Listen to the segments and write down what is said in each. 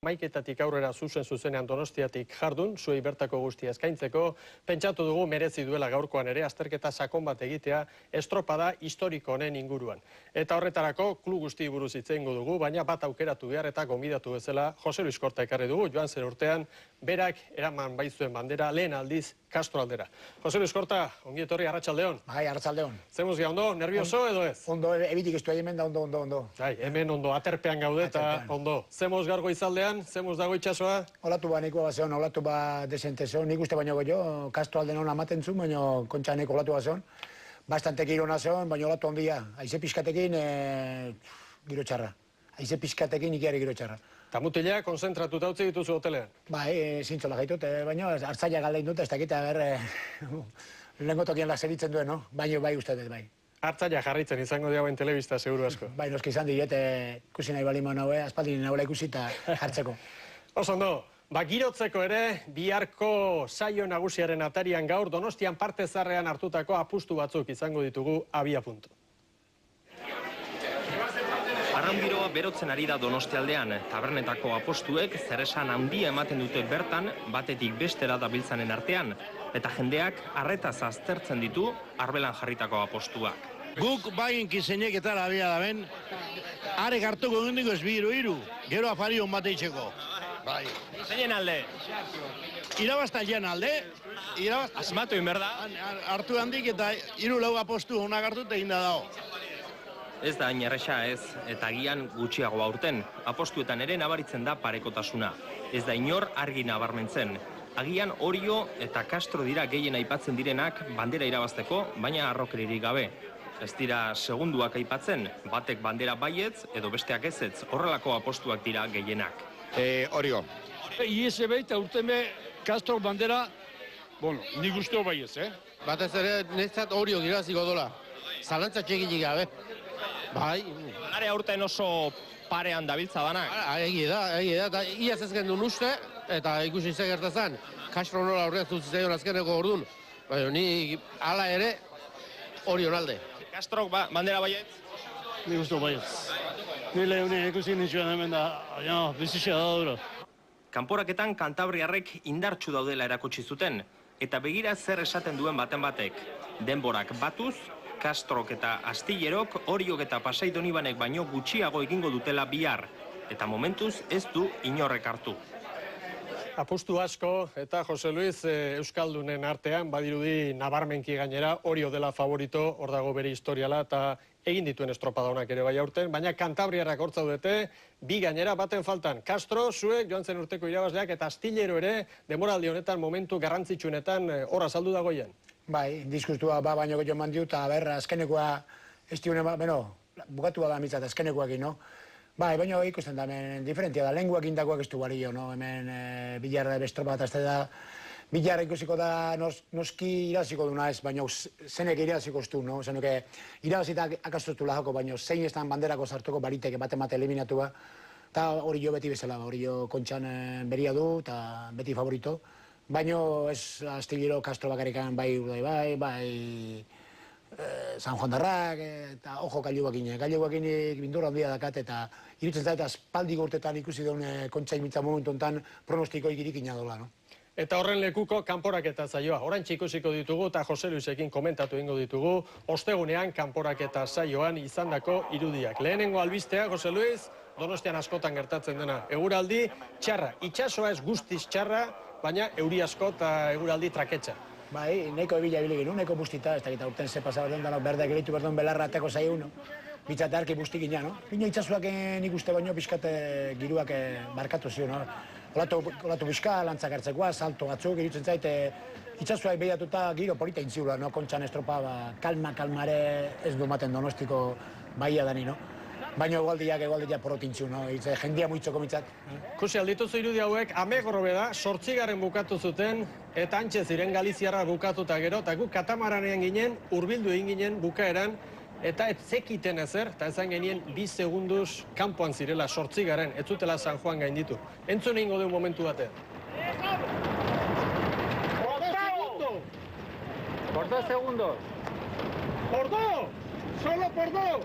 Maiketatik aurrera zuzenean Donostiatik jardun, zuei bertako guztia eskaintzeko, pentsatu dugu merezi duela gaurkoan ere azterketa sakon bat egitea estropada historiko honen inguruan. Eta horretarako klub guzti buruz hitz egingo dugu, baina bat aukeratu behar eta gonbidatu bezala Jose Luis Korta ekarri dugu, joan zen urtean berak eraman baitzuen bandera lehen aldiz Castro aldera. Jose Luis Korta, ongi etorri, arratsaldeon. Bai, arratsaldeon. Zemuz ga, ondo, nervioso edo ez? Ondo, ebitik estu hemen da ondo. Bai, hemen ondo, aterpean gaude eta ondo. Zemuz gargo izaldean, zemuz dago itxasoa? Olatu ba neko bazeon, olatu ba desente zeon, nik uste baino goio, Castro alden hona amaten zuen, baino kontxa neko olatu bazeon. Bastante kirona zeon, baino olatu ondia. Aize pizkatekin, giro txarra. Aize pizkatekin ikiari giro txarra. Eta mutila, konzentratuta utzi dituzu hotelean? Bai, zintzola gaitut, baino hartzaila galdein dut, ez dakita lehenko tokian laseritzen duen, no? Baino bai uste dut, bai. Hartzaila jarritzen izango diagoen telebista, seguru asko. Bai, noski izan diet, ikusi nahi bali naue, aspaldin nahuela ikusi eta jartzeko. Oso ondo, girotzeko ere, biharko saio nagusiaren atarian gaur, Donostian parte zarrean hartutako apustu batzuk izango ditugu abia puntu. Arraungiroa berotzen ari da Donostialdean, tabernetako apostuek zeresan handia ematen dute bertan, batetik bestera dabiltzanen artean, eta jendeak arretaz aztertzen ditu arbelan jarritako apostuak. Guk bain kizenek eta labia daben, arek hartuko gendiko ez biru, gero afarion bate itxeko. Bai. Zeinen alde? Irabaztailean alde, asmatu inberda? Hartu handik eta 3-4 apostu honak hartu eta inda dago. Ez da hain erresa ez, eta agian gutxiago aurten, apostuetan ere nabaritzen da parekotasuna. Ez da inor argi nabarmentzen. Agian Orio eta Castro dira gehien aipatzen direnak bandera irabazteko, baina harrokeririk gabe. Ez dira segunduak aipatzen, batek bandera baietz edo besteak ezetz, horrelako apostuak dira gehienak. Orio. ISB eta urteme Castro bandera, nik usteo baietz, Batez ere, netzat Orio irabaziko dola. Zalantza txekinik gabe. Bai. Are aurten oso parean dabiltza danak. Egi da, eta iaz ez gendun uste, eta ikusi ze gertazan, Castro nola aurreaz utzi zaion azkeneko orduan. Baina ni hala ere, Orion alde. Castro bandera baietz? Nik usteo baietz. Ni lehuni ikusi nituen hemen da, bizitxea da duro. Kanporaketan kantabriarrek indartsu daudela erakutsi zuten, eta begira zer esaten duen baten batek. Denborak batuz, Castrok eta Astillerok, Oriok eta Pasai Donibanek baino gutxiago egingo dutela bihar, eta momentuz ez du inorrek hartu. Apustu asko eta Jose Luis Euskaldunen artean, badirudi nabarmenki gainera, Orio dela favorito, hor dago bere historiala eta egin dituen estropada honak ere bai aurten, baina Kantabriarrak hortzaudete, bi gainera baten faltan. Castro, zuek, joan zen urteko irabazleak eta Astillero ere, demoraldi honetan, momentu garrantzitsuenetan, hor azaldu dagoien. Bai, diskustua baino gehiago eman diu, eta azkenekoa ez diune, bukatu da mitzat, azkenekoak no? Bai, baina ikusten da, hemen diferentia da, lehenguak indakoak ez du balio, no? Hemen bilarra bestropa bat azte da, bilarra ikusiko da noski iraziko duna ez, baina zenek iraziko ez du, no? Zenuke, irabazitak akastutu lajako, baina zein estan banderako sartuko bariteke bat eliminatua, eta hori jo beti bezala, hori jo kontxan beria du, eta beti favorito. Baina ez Astillero, Castro bakarrikan bai San Juan Darrak eta ojo Kailuakinek bindurra handia dakat eta irutzen zait aspaldi urtetan ikusi duen kontxai mitza momentu honetan pronostikoik irikina dola, no? Eta horren lekuko kanporaketa zaioa. Oraintxe ikusiko ditugu eta Jose Luisekin komentatu egingo ditugu ostegunean kanporaketa saioan izandako irudiak. Lehenengo albistea, Jose Luis, Donostian askotan gertatzen dena. Eguraldi txarra, itxasoa ez guztiz txarra, baina euri asko eta eguraldi traketxa. Bai, neko ebila ebile ginu, neko bustita, ez dakita urten ze pasa berden, danok berdeak elitu berden belarra ateko zaiu, no? Bitzate arki bustik ina, no? Pino itxasuak nik uste baino pixkate giruak markatu zio, no? Olatu bizka, lantzak hartzekoa, salto batzuk, irutzen zaite, itxasuak behiatuta giro polita intziula, no? Kontxan estropa, kalmare ez du maten Donostiko baia dani, no? Baina egualdiak porotintzu, no? Jendia muitzoko mitzat. Kusi, aldituzu irudi hauek, amegorrobe da, 8. bukatu zuten, eta antxe ziren Galiziarra bukatuta gero, eta guk katamaranean ginen, hurbildu egin ginen bukaeran, eta ez zekiten ezer, eta ezan genien 2 segunduz kanpoan zirela 8. ez zutela San Juan gainditu. Entzun egingo du momentu batean. Por 2 segundos. ¡Por 2! ¡Solo por 2!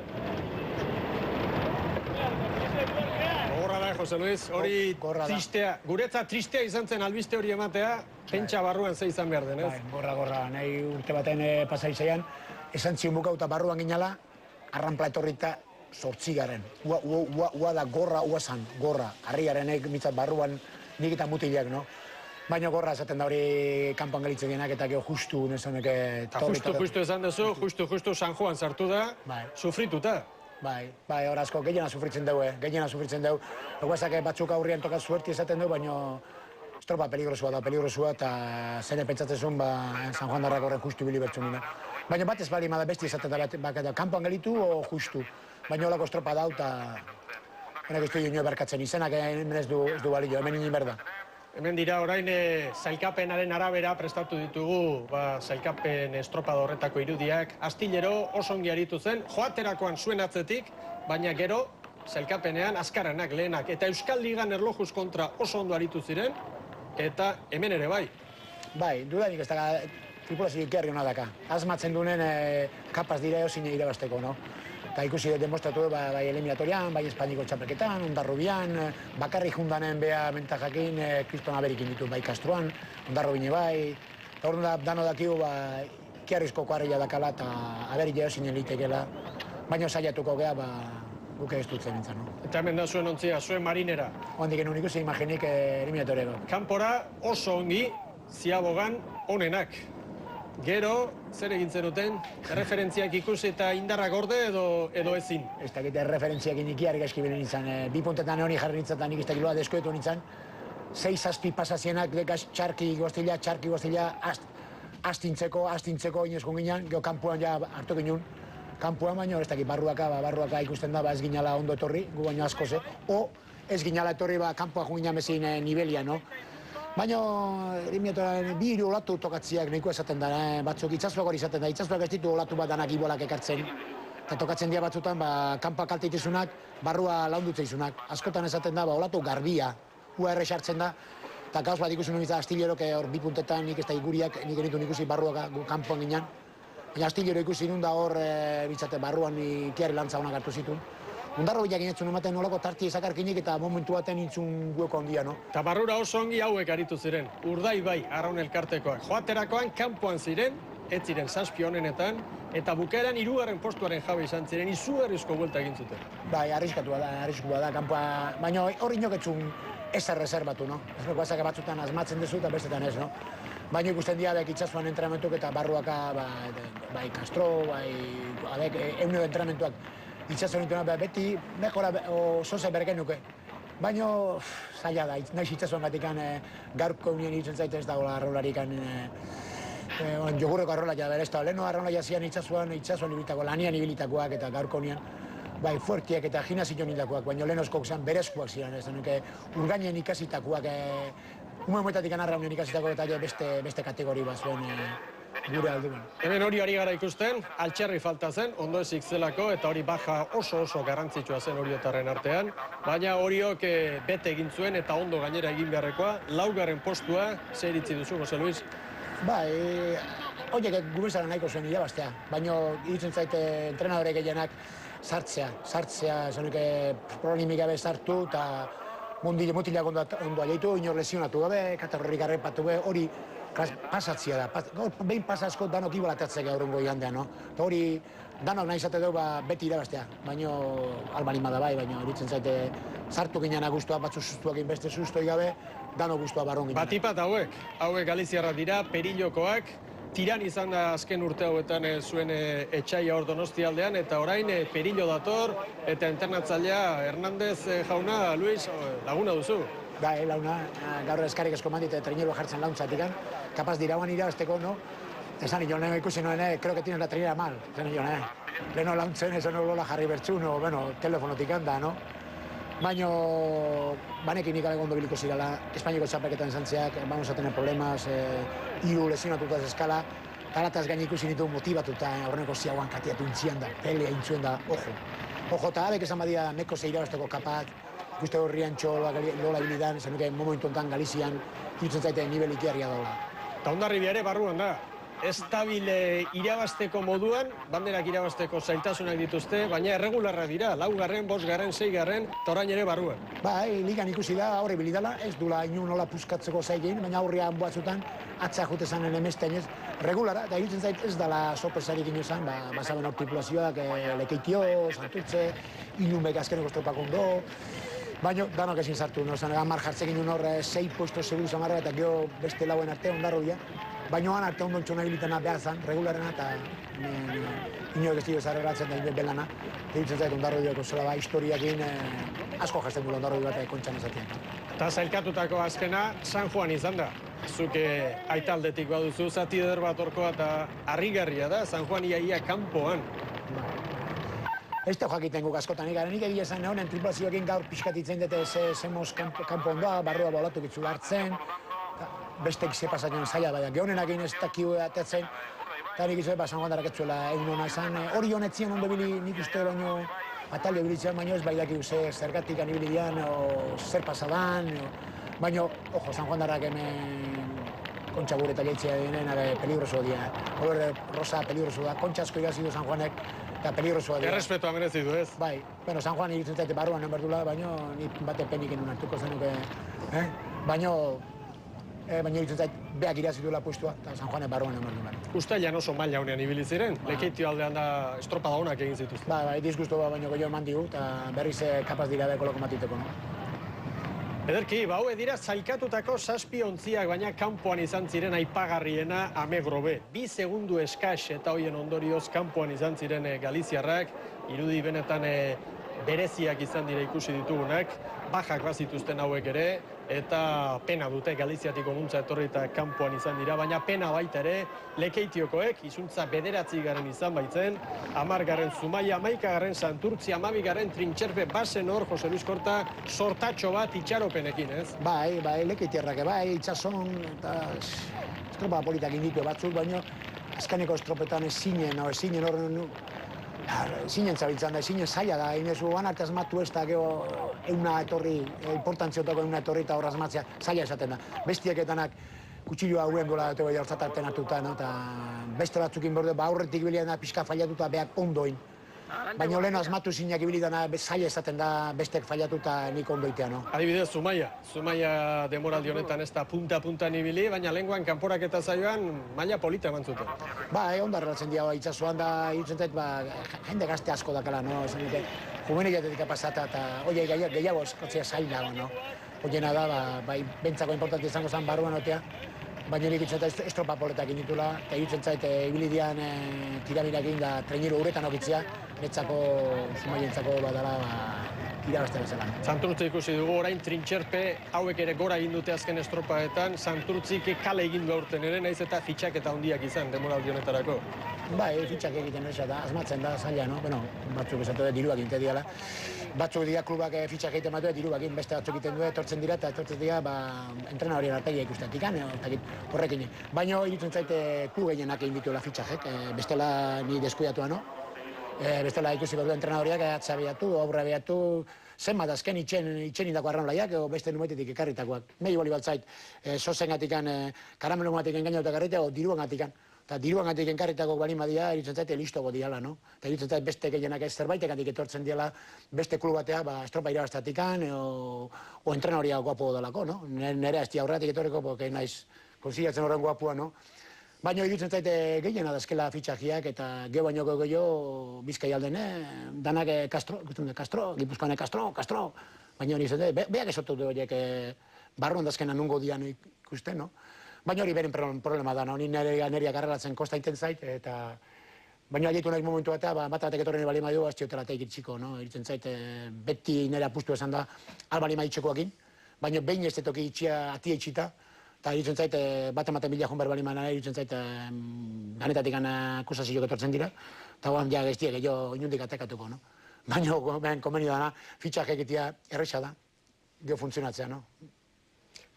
Gogorra da, Jose Luis, hori Gogorra da. tristea, guretzat tristea izan zen albiste hori ematea, pentsa barruan ze izan behar den, ez? Gorra, nahi urte baten pasaizeian, esan zion bukauta barruan ginala, arranpla etorrita 8. Ua da gorra, ua zan, gorra. Harriaren mitzat barruan nik eta mutilak, no? Baina gorra esaten da hori kanpoan gelitzen dienak eta geho justu, nesonek... Justu esan duzu, justu San Juan sartu da, sufrituta. Bai, hor asko, gehiena sufritzen dugu, gehiena sufritzen dugu. Eguazak batzuk aurrian tokaz suerti esaten dugu, baina estropa peligrosua eta zene pentsatzen zuen, San Juan darrak horren justu bili bertzu nina. Baina batez bali ma da besti esaten da, kanpoan gelitu o justu. Baina holako estropa dau eta... Henek ez du ino berkatzen izenak, hemen ez du balio, hemen inin berda. Hemen dira orain sailkapenaren arabera prestatu ditugu sailkapen estropada horretako irudiak. Astillero oso ongi aritu zen, joaterakoan zuen atzetik, baina gero sailkapenean azkarrenak lehenak. Eta Euskal Ligan erlojuz kontra oso ondo aritu ziren, eta hemen ere bai. Bai, dudanik ez da tripulazio ikerri hona daka. Azmatzen dunen kapaz dira eozin irabazteko, no? Eta ikusi demostratu bai eliminatorian, bai Espainiko txapelketan, Ondarrubian, bakarri jundanen beha mentajakin, Kriston Aberikin ditu bai Kastroan, Ondarrubine bai. Eta hor dano dakiu, kiarrizko koarrila dakala eta aberi jeozinen litekela, baina saiatuko geha, guke ez dutzen nintzen, no? Eta hemen da zuen ontzia, zuen marinera. Hondik enun ikusi imaginik eliminatoriako. Kanpora oso ongi, ziabogan onenak. Gero, zer egin zenuten? Erreferentziak ikusi eta indarra gorde edo ezin? Ez dakit erreferentziak inikiarri gaizki bilen nintzen. Bi puntetan honi jarri nintzen, nik ez dakiloa deskoetu nintzen. 6-6 pasazienak, txarki goztila, astintzeko inezkun ginen, geho kanpuan ja hartu ginen. Kanpuan baino, ez dakit barruaka ikusten da, ez ginala ondo etorri, gu baino asko ze. O ez ginala etorri, kanpoa jungina mezin nibelia, no? Baina, eliminatoren bi hiru olatu tokatziak nahiko esaten da, batzuk itxasuak hori esaten da, itxasuak ez ditu olatu bat danak ibolak ekartzen. Eta tokatzen dira batzutan, kanpa kalte itizunak, barrua laundutze izunak. Askotan esaten da, olatu garbia, ua erre sartzen da. Eta gauz bat ikusi nuen Astillero, hor bi puntetan nik ez da iguriak, nik enitu ikusi barruak kanpoan ginen. Baina Astillero ikusi nun da hor, bitzate, barruan ikiarri lantza honak hartu zituen. Ondarro bilak inetzun ematen nolako tarti ezakarkinik eta momentu baten intzun gueko handia, no? Eta barrura oso ongi hauek aritu ziren. Urdai bai, Arraun elkartekoak. Joaterakoan kanpoan ziren, ez ziren zazpi honenetan, eta bukaeran 3. postuaren jabe izan ziren, izugarrizko buelta egin zuten. Bai, arriskua da, kanpoa, baina hori inoketzun ez erreserbatu, no? Ez bekoazak batzutan asmatzen dezu eta bestetan ez, no? Baina ikusten dira bek itxasuan entrenamentuk eta barruaka, bai Castro, bai, eunio entrenamentuak itxasuan entrenamentuak beti, mejora, zoze bergen nuke. Baina, zaila da, nahiz itxasuan gatikan gaurko unien irutzen zaite ez dagoela arrolarikan jogurreko arrolaia bere, ez da, leheno arrolaia zian itxasuan ibilitako, lanian ibilitakoak eta gaurko unien, bai, fuertiak eta gimnasio nildakoak, baina lehenozkoak zian berezkoak ziren, ez da, urgainen ikasitakoak, moetatik anarra unien ikasitakoak eta beste kategori bat zuen gure alduan. Hemen hori ari gara ikusten, altxerri falta zen, ondo ezik zelako, eta hori baja oso garrantzitsua zen horiotarren artean, baina horiok bete egin zuen eta ondo gainera egin beharrekoa, 4. postua, ze iritzi duzu, Jose Luis? Bai, horiek gubezaren nahiko zuen irabaztea, baina irutzen zaite entrenadore gehienak sartzea, zonuke problemik gabe sartu eta mutilak ondo aleitu, inor lesionatu gabe, katarrorik garrepatu gabe, hori pasatzia da. Behin pasazko danok ibolatatzea gaurrengo igandean, no? Eta hori danok nahi zate dugu beti irabaztea, baina albanima da bai, baina irutzen zaite sartu ginean guztua, batzu sustuak beste sustoi gabe, danok guztua barron ginean. Batipat hauek galiziarrak dira, perillokoak, tiran izan da azken urte hauetan zuen etxaia hor Donostialdean, eta orain perillo dator, eta internatzailea Hernández jauna, Luis, laguna duzu. Bai, launa, gaur eskarrik esko mandit, trainerua jartzen launtzatik, kapaz dirauan irabazteko, no? Esan nion, ikusi noen, creo que tienes la trainera mal, esan nion, leheno launtzen, esan lola jarri bertzu, no, bueno, telefonotik handa, no? Baina, banekin nik ondo biliko zirala, Espainiko txapelketan esan zeak, vamos a tener problemas, 3 lesionatuta ez eskala, talataz gaine ikusi nitu motibatuta, horreneko ziagoan katiatu intzian da, pelea intzuen da, ojo, eta abek esan badia neko ze irabazteko kapaz, ikuste horrian lola hilidan, esan nuke momentu enten Galizian, irutzen zaite nivel ikiarria daula. Eta Hondarribia ere barruan da. ez dabil irabazteko moduan, banderak irabazteko zailtasunak dituzte, baina erregularra dira, 4., 5., 6., eta orain ere barruan. Bai, ligan ikusi da, aurre bilidala, ez dula inu nola puskatzeko zaigin, baina aurrean batzutan atzak jute zanen emestein ez, regulara, eta irutzen zait ez dala sorpresarik inozan, basaben hor tripulazioak, Lekeitio, Santurtze, Inumek azkeneko estropak ondo, baina danok ezin sartu, no? Zan, Amar jartzekin hor 6 puesto seguru zamarra, eta gero beste lauen arte ondarro dira, baina han arte ondon txona bilitena behar zan, regularena, eta inoek ez dira zarreratzen da inbet belana, eta irutzen zait ondarro dioko zela ba, historiakin asko jazten gula ondarro bat kontxan ezatien. Eta zailkatutako azkena San Juan izan da. Zuke aitaldetik baduzu, zati eder bat orkoa eta harrigarria da, San Juan ia kanpoan. Ez da joakiten guk askotan, nik egia esan honen tripulazioekin gaur pixkatitzen dute zemoz kanpo ondoa, barrua bolatu bitzu hartzen, bestek ze pasatzen zaila baina, gehonenak egin ez dakiu atetzen, eta nik izan San Juan darak etzuela egun hona izan, hori honetzien ondo bili nik uste baino batalio bilitzen, baino ez baidaki zergatik anibili dian, o zer pasadan, baina, ojo, San Juan darak hemen kontxa gure eta leitzea dinen, peligroso dira. Olor rosa peligroso da, kontxa asko irazi du San Juanek, eta peligrosoa dira. Errespetua merezi du ez? Bai, bueno, San Juan irutzen zaite barruan non berdula, baina ni bate penik enun hartuko zenuke, baina irutzen zait beak irazi duela puestua, eta San Juanek barruan non berdula. Uztailan oso maila honean ibili ziren, Lekeitio aldean da estropada honak egin zituzten. Bai, disgustu baino gehiago eman digu, eta berriz kapaz dira beko loko matiteko, no? Ederki, haue dira zailkatutako 7 ontziak, baina kanpoan izan ziren aipagarriena Amegrobe. 2 segundu eskas eta hoien ondorioz kanpoan izan ziren galiziarrak, irudi benetan bereziak izan dira ikusi ditugunak, bajak bazituzten hauek ere, eta pena dute Galiziatik onuntza etorri eta kanpoan izan dira, baina pena baita ere Lekeitiokoek, izuntza 9. izan baitzen, 10. Zumaia, 11. Santurtzi, 12. Trintxerpe, bazen hor, Jose Luis Korta, sortatxo bat itxaropenekin, ez? Bai, Lekeitiarrak, bai, itxason, eta estropa politak inditu batzuk, baina azkaneko estropetan ezinen horren, ezinen zabiltzan da, ezinen zaila da, inezu arte asmatu ez da, geho euna etorri, importantziotako euna etorri eta hor asmatzea zaila esaten da. Bestieketanak kutsilloa hauen gola dute bai hortzatarten hartuta, eta beste batzukin borde, aurretik biliana pixka fallatuta beak ondoin. Baina lehen asmatu zinak ibilidana zaila esaten da bestek fallatuta nik ondoitea, no? Adibidez, Zumaia demoraldi honetan ez da punta-puntan ibili, baina lenguan kanporaketa zaioan maila polita eman zuten. Ondo arrelatzen dira, itxasuan da, irutzen zait, jende gazte asko dakala, no? Juveniliatetik pasata eta oie gehiago eskotzea zail dago, no? Oiena da, bai, bentsako importante izango zen barruan otea, baina nik irutzen zait estropa poletak inditula, eta irutzen zait ibilidian tirabirakin da treniru uretan okitzea, netzako, Zumaientzako badala, irabazte bezala. Santurtzi ikusi dugu, orain Trintxerpe hauek ere gora egin dute azken estropaetan, Santurtzik kale egin du aurten ere, naiz eta fitxaketa handiak izan demoraldi honetarako. Bai, fitxak egiten ez da, asmatzen da, zaila, no? Bueno, batzuk esatu da, diruak inte diala. Batzuk dira klubak fitxak egiten batu, diruak beste batzuk egiten du, etortzen dira, eta etortzen dira, entrena horien artegia ikustetik, horrekin. Baina irutzen zaite klub gehienak egin dituela fitxakek, bestela ni deskuidatua, no? Bestela ikusi behar du entrenadoriak, atza behatu, aurra behatu, zenbat azken itxenindako arraunlaiak, beste numetetik ekarritakoak. Mehi boli baltzait, sozengatik, karamelongatik engainauta garritea, o diruangatik. Eta diruangatik enkarritako balin badia, irutzen zaite listoko diala, no? Eta irutzen zaite beste gehienak ez zerbaitegatik etortzen diala beste klub batea, estropa irabaztatik, o entrenadoria guapo dalako, no? Nere ez di aurretik etorriko, porque naiz konsilatzen horren guapua, no? Baina irutzen zaite gehiena dazkela fitxakiak eta geho bainoko gehiago Bizkai alden, danak Castro, Gipuzkoan Castro, baina hori izan, beak esotu du horiek barruan dazkena nungo dian ikusten, no? Baina hori beren problema da, no? Ni neriak arrelatzen kosta iten zait, eta baina alietu nahi momentu batek etorren balima dugu, aztiotela teik itxiko, no? Irutzen zait, beti nire apustu esan da, albalima itxekoakin, baina behin ez detoki itxia atia itxita, eta irutzen zait, bat-ematen bila joan berbali manera, irutzen zait, ganetatik akusazioak etortzen dira, eta guan ja geztiek gehiago inundik atekatuko, no? Baina komeni dana, fitxak egitea erresa da, geho funtzionatzea, no?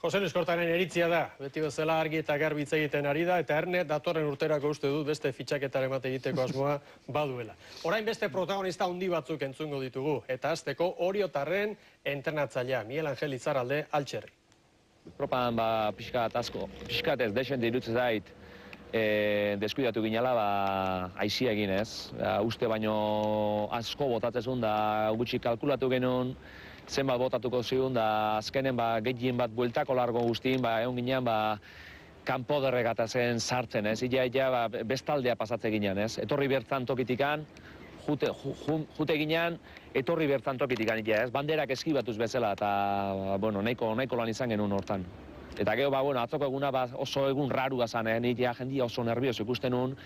Jose Luis Kortaren eritzia da, beti bezala argi eta garbi hitz egiten ari da, eta erne datorren urterako uste dut beste fitxaketaren bat egiteko asmoa baduela. Orain beste protagonista handi batzuk entzungo ditugu, eta hasteko Oriotarren entrenatzailea, Miguel Angel Izarralde Altxerri. Propan pixkat asko, pixkat ez desente irutzen zait, deskuidatu ginela, aizia egin ez. Uste baino asko botatzezun da gutxi kalkulatu genuen, zenbat botatuko zigun, da azkenen gehien bat bueltako largo guztien, egon ginean, kanpo derregatazen sartzen, ez? Ia bestaldea pasatze ginean, ez? Etorri bertan tokitikan, jute ginean, etorri bertan tokitikan, ez? Banderak eskibatuz bezala, eta, nahiko lan izan genuen hortan. Eta gero, atzoko eguna oso egun rarua zan, jendia oso nervioso ikusten nun,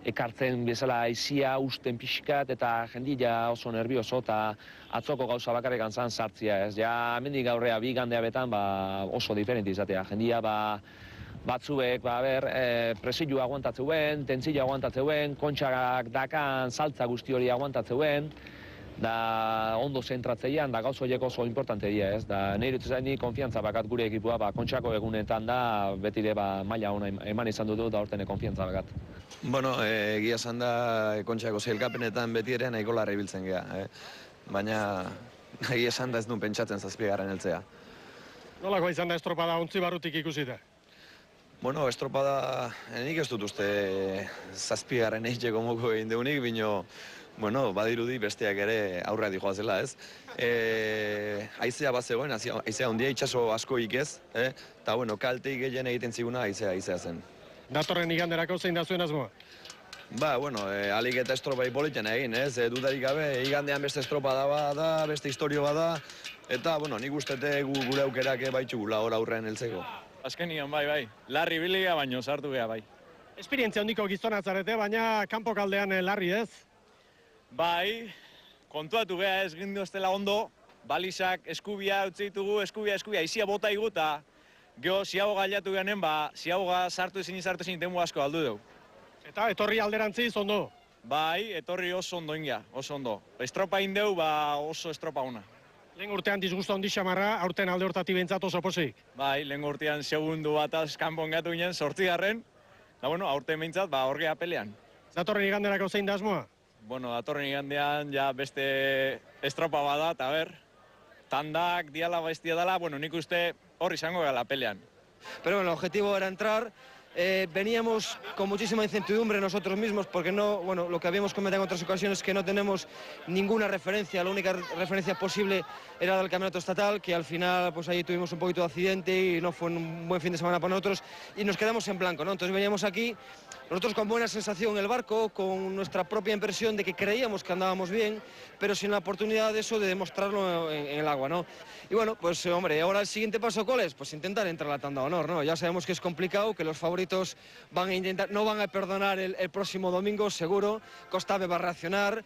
ekartzen bezala aizia, usten pixkat, eta jendia oso nervioso, eta atzoko gauza bakarrik antzan sartzia, ez? Ja, hemendik gaurrea bi igandea betan, oso diferenti izatea. Jendia, batzuek, presilua aguantatzeuen, tentzila aguantatzeuen, kontxak dakan, saltza guzti hori aguantatzeuen, da ondo zentratzeian, da gauzo horiek oso importante dira, ez? Da nire utzezainik konfiantza bakat gure ekipua, kontxako egunetan da, betire maila ona eman izan dutu, da hortene konfiantza bakat. Egia esan da, kontxako zailkapenetan beti ere nahiko larri biltzen geha, baina egia esan da ez duen pentsatzen zazpigarren heltzea. Nolako izan da estropada ontzi barrutik ikusita? Estropada, nik ez dut uste zazpigarren eitxeko moko egin deunik, bino, badirudi besteak ere aurrea dihoazela, ez? Aizea bat zegoen, aizea ondia itxaso asko ikez, eta, kalteik gehien egiten ziguna aizea zen. Datorren iganderako zein da zuen asmoa? Alik eta estropa ipolitzen egin, ez? Dudarik gabe, igandean beste estropada bada, beste historio bada, eta, nik ustete gure aukerak baitxugula hor aurrean heltzeko. Azkenian, bai. Larri bilia, baino sartu geha, bai. Esperientzia hondiko gizona zarete, baina kanpo kaldean larri, ez? Bai, kontuatu geha ez gindu estela ondo, balizak eskubia utzi ditugu, eskubia, aizia bota igu, eta geho, ziago gailatu gehanen, ziago sartu ezin demu asko aldu dugu. Eta etorri alderantziz ondo? Bai, etorri oso ondo ingia, oso ondo. Estropa indeu, oso estropa una. Lehen urtean disgusto handi xamarra, aurten alde hortatik behintzat oso posik? Bai, lehen urtean segundu bat kanpon gatu ginen, 8. Da, aurten behintzat, horgea pelean. Datorren iganderako zein da asmoa? Datorren igandean, beste estropa bada, eta tandak, diala, bestia dala, nik uste hor izango gala pelean. Pero el objetivo era entrar. Veníamos con muchísima incertidumbre nosotros mismos porque lo que habíamos comentado en otras ocasiones es que no tenemos ninguna referencia, la única referencia posible era del campeonato estatal, que al final pues ahí tuvimos un poquito de accidente y no fue un buen fin de semana para nosotros y nos quedamos en blanco, ¿no? Entonces veníamos aquí, nosotros con buena sensación en el barco, con nuestra propia impresión de que creíamos que andábamos bien, pero sin la oportunidad de eso, de demostrarlo en el agua, ¿no? Y ahora el siguiente paso, ¿cuál es? Pues intentar entrar a la tanda de honor, ¿no? Ya sabemos que es complicado, que los favoritos no van a perdonar el próximo domingo, seguro. Costave va a reaccionar,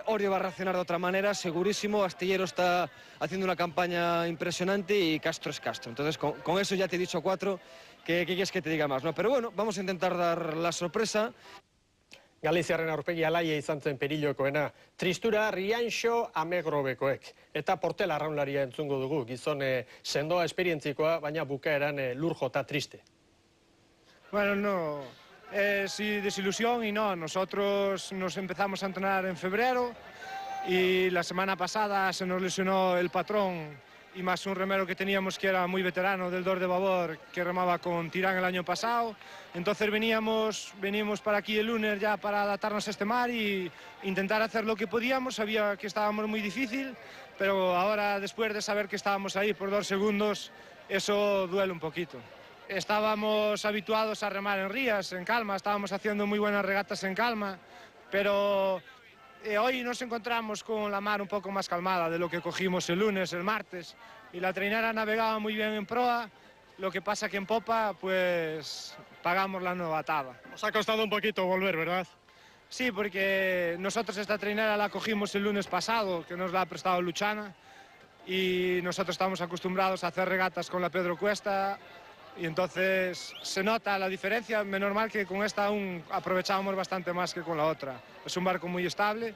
Orio va a reaccionar de otra manera, segurísimo. Astillero está haciendo una campaña impresionante y Castro es Castro. Entonces, con eso ya te he dicho 4, ¿qué quieres que te diga más, no? Pero vamos a intentar dar la sorpresa. Galiziarren aurpegi alaia izan zen Perillokoena, tristura Rianxo Amegrobekoek. Eta Portela arraunlaria entzungo dugu, gizon sendoa esperientzikoa, baina bukaeran lur jota triste. No, sí, desilusión y no. Nosotros nos empezamos a entrenar en febrero y la semana pasada se nos lesionó el patrón y más un remero que teníamos que era muy veterano del Dor de Babor, que remaba con Tirán el año pasado. Entonces venimos para aquí el lunes ya para adaptarnos a este mar y intentar hacer lo que podíamos. Sabía que estábamos muy difícil, pero ahora después de saber que estábamos ahí por 2 segundos, eso duele un poquito. Estábamos habituados a remar en rías, en calma, estábamos haciendo muy buenas regatas en calma, pero hoy nos encontramos con la mar un poco más calmada de lo que cogimos el lunes, el martes, y la trainera navegaba muy bien en proa, lo que pasa que en popa, pues, pagamos la novatada. Os ha costado un poquito volver, ¿verdad? Sí, porque nosotros esta trainera la cogimos el lunes pasado, que nos la ha prestado Luchana, y nosotros estamos acostumbrados a hacer regatas con la Pedro Cuesta, y entonces se nota la diferencia. Menos mal que con esta aún aprovechábamos bastante más que con la otra. Es un barco muy estable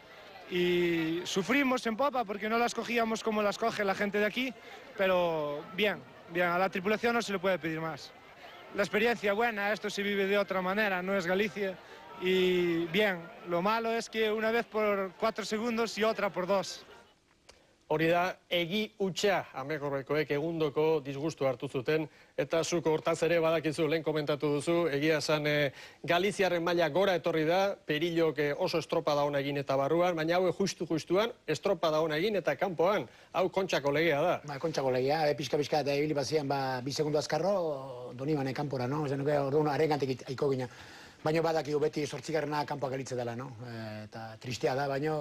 y sufrimos en popa porque no las cogíamos como las coge la gente de aquí, pero bien, a la tripulación no se le puede pedir más. La experiencia buena, esto se vive de otra manera, no es Galicia, y bien, lo malo es que una vez por 4 segundos y otra por 2. Hori da, egi utxa Amezkorrekoek egundoko disgustu hartu zuten, eta zuko hortaz ere badakizu, lehen komentatu duzu, egia esan Galiziarren maila gora etorri da, Perillok oso estropada ona egin eta barruan, baina hau justuan, estropada ona egin eta kanpoan, hau Kontxako legea da. Kontxako legea, pixka eta ibili bazian, 2 segundu azkarro, Donibane kanpora, no? Zenuke, orduan, arengantik aiko gina. Baina badakigu beti 8garrena kanpoak elitze dela, no? Eta tristea da, baina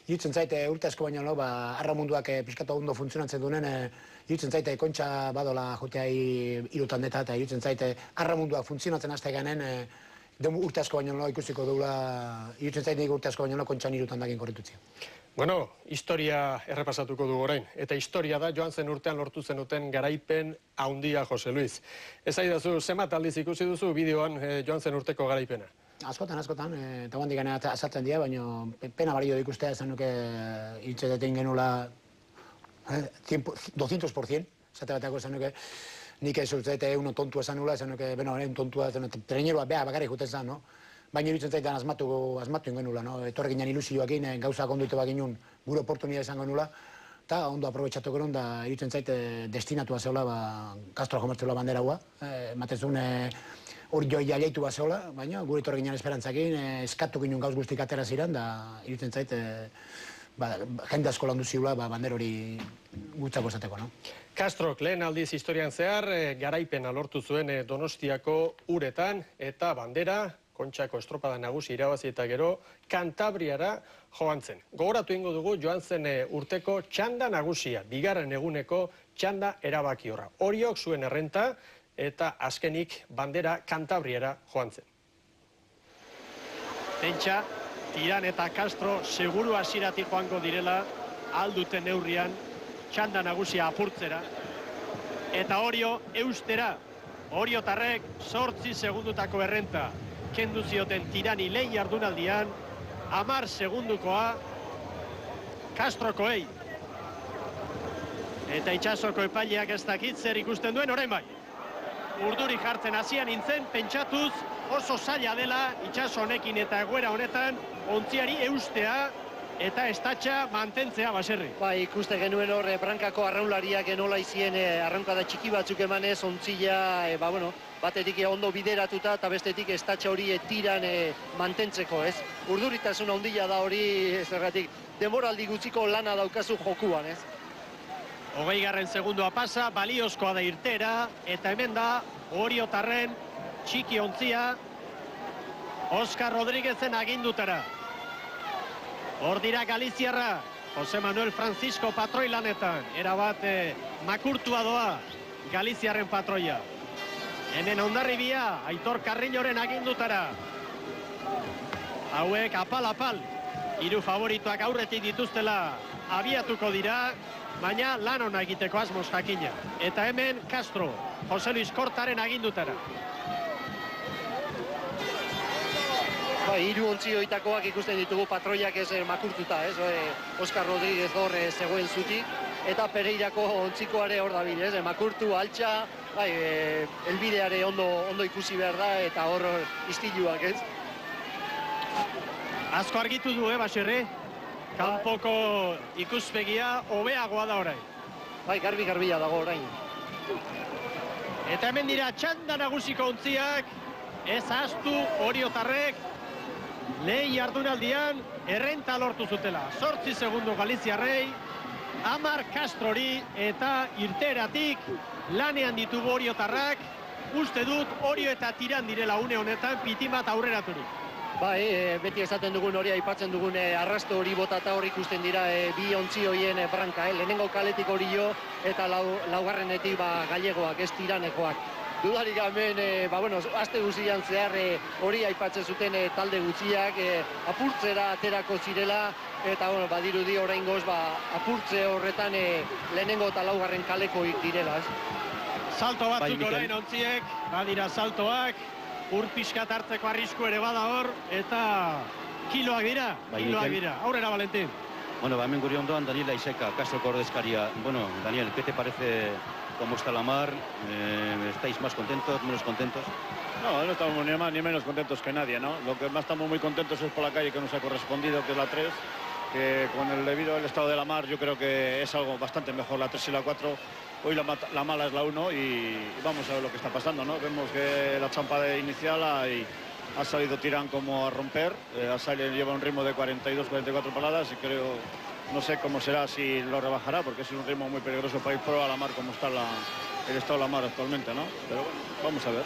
irutzen zaite urte asko baino, arra munduak pixkatu ondo funtzionatzen duen, irutzen zaite Kontxa badola jotea irutan deta, eta irutzen zaite arra munduak funtzionatzen azte ganen, urte asko baino ikusiko dugula, irutzen zaite urte asko baino Kontxan irutan dagin korritutzia. Bueno, historia errepasatuko dugu orain, eta historia da joan zen urtean lortu zenuten garaipen haundia, Jose Luis. Ez aidazu, zenbat aldiz ikusi duzu bideoan joan zen urteko garaipena? Askotan, eta guandik gana azaltzen dira, baina pena balio ikustea esan nuke hitzetetein genula 200%, zate batako esan nuke, nik ez urtzete egun tontua esan nula, esan nuke, egun tontua, treneroa beha bakarrik juten zan, no? Baina iruditzen zaitan asmatu ingenula, no? Etorre ginen ilusioakin, gauzak ondo ite baginun, gure oportunidad izango nula, eta ondo aprobetxatu geron, da iruditzen zaite destinatua zehola, Castro jomertzela bandera hua, matezun hori joi jaitu bat zehola, baina gure etorre ginen esperantzakin, eskatu ginen gauz guztik atera ziren, da iruditzen zaite jende asko landu ziula bandera hori gutzako esateko, no? Castrok lehen aldiz historian zehar, garaipena lortu zuen Donostiako uretan, eta bandera, Kontxako estropada nagusi irabazi eta gero, Kantabriara joan zen. Gogoratu ingo dugu joan zen urteko txanda nagusia, 2. eguneko txanda erabaki horra. Horiok zuen errenta eta azkenik bandera Kantabriara joan zen. Pentsa, Tiran eta Castro seguru hasiratik joango direla alduten neurrian txanda nagusia apurtzera. Eta Orio eustera, Oriotarrek 8 segundutako errenta. Kendu zioten Tirani lehen jardunaldian, 10 segundukoa Castrokoei. Eta Itsasoko epaileak ez dakit zer ikusten duen orain bai. Urduri jartzen hasian nintzen, pentsatuz oso zaila dela Itsaso honekin eta egoera honetan ontziari eustea eta estatxa mantentzea baserri. Bai, ikuste genuen hor brankako arraunlariak enola izien arraunkada txiki batzuk emanez, ontzila, batetik ondo bideratuta eta bestetik estatxa hori Tiran mantentzeko, ez? Urduritasuna ondila da hori, zergatik, denboraldi gutxiko lana daukazu jokuan, ez? 20. segundua pasa, baliozkoa da irtera, eta hemen da Oriotarren txiki ontzia Oskar Rodríguezen agindutara. Hor dira Galiziarra, Jose Manuel Francisco patroi lanetan, erabat makurtua doa Galiziarren patroia. Hemen Hondarribia, Aitor Carrilloren agindutara. Hauek apal-apal, 3 favorituak aurretik dituztela abiatuko dira, baina lan ona egiteko asmoz jakina. Eta hemen Castro, Jose Luis Kortaren agindutara. 3 ontzioitakoak ikusten ditugu patroiak ez makurtuta, ez? Oskar Rodríguez hor zegoen zutik, eta Pereirako ontzikoare hor dabil, ez? Makurtu, altxa, elbideare ondo ikusi behar da, eta hor istiluak, ez? Asko argitu du, Baserri? Kanpoko ikuspegia hobeagoa da orain. Bai, garbi-garbia dago orain. Eta hemen dira txanda nagusiko ontziak, ez ahaztu Oriotarrek, lehen jardunaldian errenta lortu zutela. 8 segundo Galiziarrei, 10 Castrori eta irteratik lanean ditugu Oriotarrak. Uste dut Orio eta Tiran direla une honetan pitimat aurreraturik. Bai, beti esaten dugun hori, aipatzen dugun arrasto hori botata hori ikusten dira bi ontzi horien branka, lehenengo kaletik hori jo eta laugarrenetik gallegoak, ez Tiranekoak. Dudarik hemen, aste guztian zehar hori aipatzen zuten talde gutxiak apurtzera aterako zirela, eta badirudi oraingoz apurtze horretan lehenengo eta laugarren kalekoik direla. Salto batzuk orain ontziek, badira saltoak, ur pixkat hartzeko arrisku ere bada hor, eta kiloak dira. Aurrera, Valentín. Bueno, hemen guri ondoan Daniel Aiseca, Castroko ordezkaria. Bueno, Daniel, ¿qué te parece cómo está la mar? ¿Estáis más contentos, menos contentos? No, no estamos ni más ni menos contentos que nadie, ¿no? Lo que más estamos muy contentos es por la calle que nos ha correspondido, que es la 3. que con el debido al estado de la mar yo creo que es algo bastante mejor la 3 y la 4. Hoy la mala es la 1 y vamos a ver lo que está pasando, ¿no? Vemos que la champa inicial ha salido Tirán como a romper, lleva un ritmo de 42-44 paladas y creo, no sé cómo será, si lo rebajará, porque es un ritmo muy peligroso para ir pro a la mar como está el estado de la mar actualmente, ¿no? Pero bueno, vamos a ver.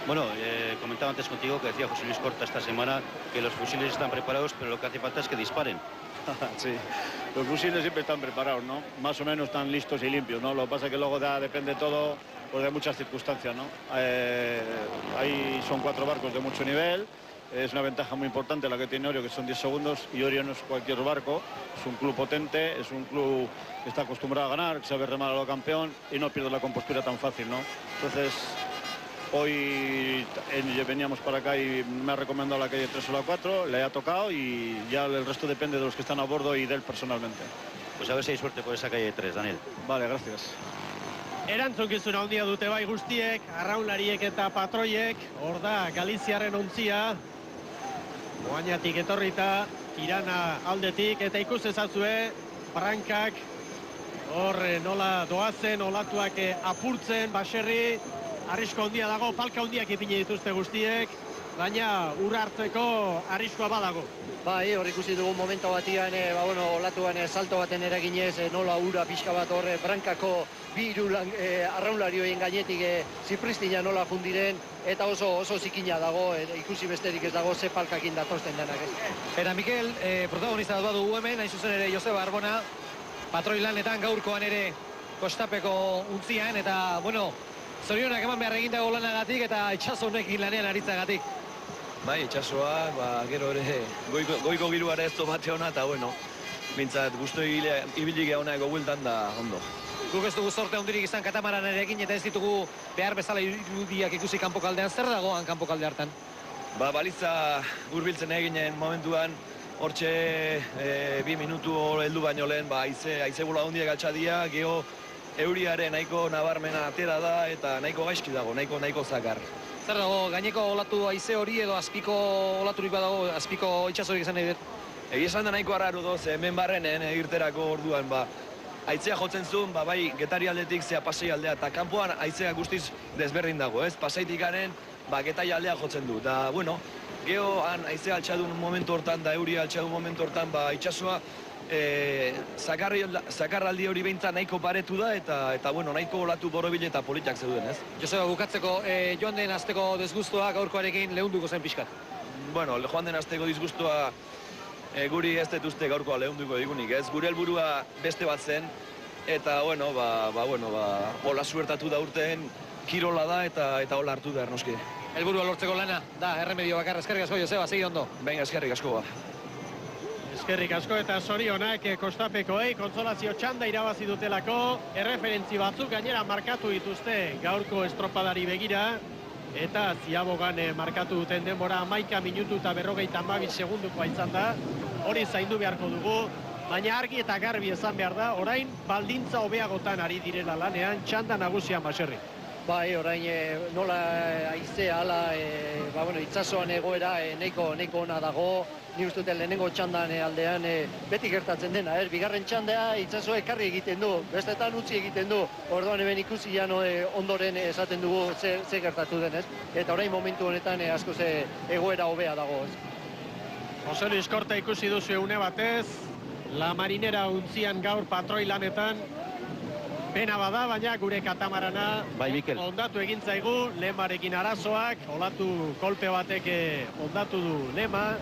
Bueno, comentaba antes contigo que decía José Luis Corta esta semana que los fusiles están preparados, pero lo que hace falta es que disparen. Sí, los fusiles siempre están preparados, ¿no? Más o menos están listos y limpios, ¿no? Lo que pasa es que luego depende todo pues, de muchas circunstancias, ¿no? Ahí son 4 barcos de mucho nivel, es una ventaja muy importante la que tiene Orio, que son 10 segundos, y Orio no es cualquier barco, es un club potente, es un club que está acostumbrado a ganar, que sabe remar a lo campeón y no pierde la compostura tan fácil, ¿no? Entonces, hoy veníamos para acá y me ha recomendado la calle 3 o la 4, le ha tocado y ya el resto depende de los que están a bordo y de él personalmente. Pues a ver si hay suerte por esa calle 3, Daniel. Vale, gracias. Erantzukizuna handia dute bai guztiek, arraunlariek eta patroiek, hor da Galiziarren ontzia, Moañatik etorrita, Tirana aldetik, eta ikus ezazue, Brankak, hor nola doazen, olatuak apurtzen, baserri, arrisko handia dago, palka handiak ipini dituzte guztiek, baina ura hartzeko arriskoa badago. Bai, hor ikusi dugu momento batian, olatuan salto baten eraginez, nola ura pixka bat hor, Brankako bi arraunlarioen gainetik Zipristina nola jundiren, eta oso zikina dago, ikusi besterik ez dago, ze palkakin datosten denak ez. Eta Mikel, protagonista bat dugu hemen, hain zuzen ere Joseba Arbona, patroi lanetan gaurkoan ere kostapeko untzian, eta, bueno, zorionak eman behar egindago lanagatik eta itxaso honekin lanean aritzagatik. Bai, itxasoa, gero ere goiko giruare ez tomate hona, eta bueno, bintzat guztu ibilik egonako bueltan da ondo. Guk ez dugu sorte handirik izan katamaran erekin eta ez ditugu behar bezala irudiak ikusi kanpokaldean, zer dagoan kanpokalde hartan? Baliza hurbiltzen eginen momentuan, hortxe 2 minutu heldu baino lehen, haize bola handiak altxadia, geho euriaren nahiko nabarmena atera da eta nahiko gaizki dago, nahiko zakar. Zer dago, gaineko olatu haize hori edo azpiko olaturik badago, azpiko itxasorik izan nahi dut? Egia esan da nahiko harraru doz, hemen barrenen irterako orduan, haitzea jotzen zuen, bai Getari aldetik zea Pasai aldea, eta kanpoan haitzea guztiz desberdin dago, ez? Pasaitik garen, Getari aldea jotzen du, eta, bueno, geho han haizea altxadun momentu hortan, da euria altxadun momentu hortan, itxasoa, zakarraldi hori behintzat nahiko paretu da, eta bueno, nahiko olatu borobile eta politak zeuden, ez? Joseba, bukatzeko, joan den azteko desguztua gaurkoarekin lehunduko zen pixkat? Bueno, joan den azteko disgustua guri ez detuzte gaurkoa lehunduko digunik, ez? Gure helburua beste bat zen, eta, bueno, hola suertatu da urten, kirola da eta hola hartu da, noski. Helburua lortzeko lana, da, erremedio bakarra, eskerrik asko, Joseba, segi ondo. Venga, eskerrik asko, Eskerrik asko eta zorionak kostapekoei, kontsolazio txanda irabazi dutelako, erreferentzi batzuk gainera markatu dituzte gaurko estropadari begira, eta Ziabogan markatu duten denbora 11 minutu eta 52 segundukoa izan da, hori zaindu beharko dugu, baina argi eta garbi esan behar da, orain baldintza hobeagotan ari direla lanean, txanda nagusia Baserri. Bai, orain nola haizea ala, itxasoan egoera nahiko ona dago, ni uste dut lehenengo txandan aldean beti gertatzen dena, bigarren txandea itxaso ekarri egiten du, bestetan utzi egiten du, orduan hemen ikusi jano ondoren esaten dugu ze gertatu den, ez? Eta orain momentu honetan askoz egoera hobea dago, ez? Jose Luis Korta ikusi duzu une batez, La Marinera untzian gaur patroi lanetan, pena bada, baina gure katamarana ondatu egin zaigu, Lemarekin arazoak, olatu kolpe batek ondatu du Lema,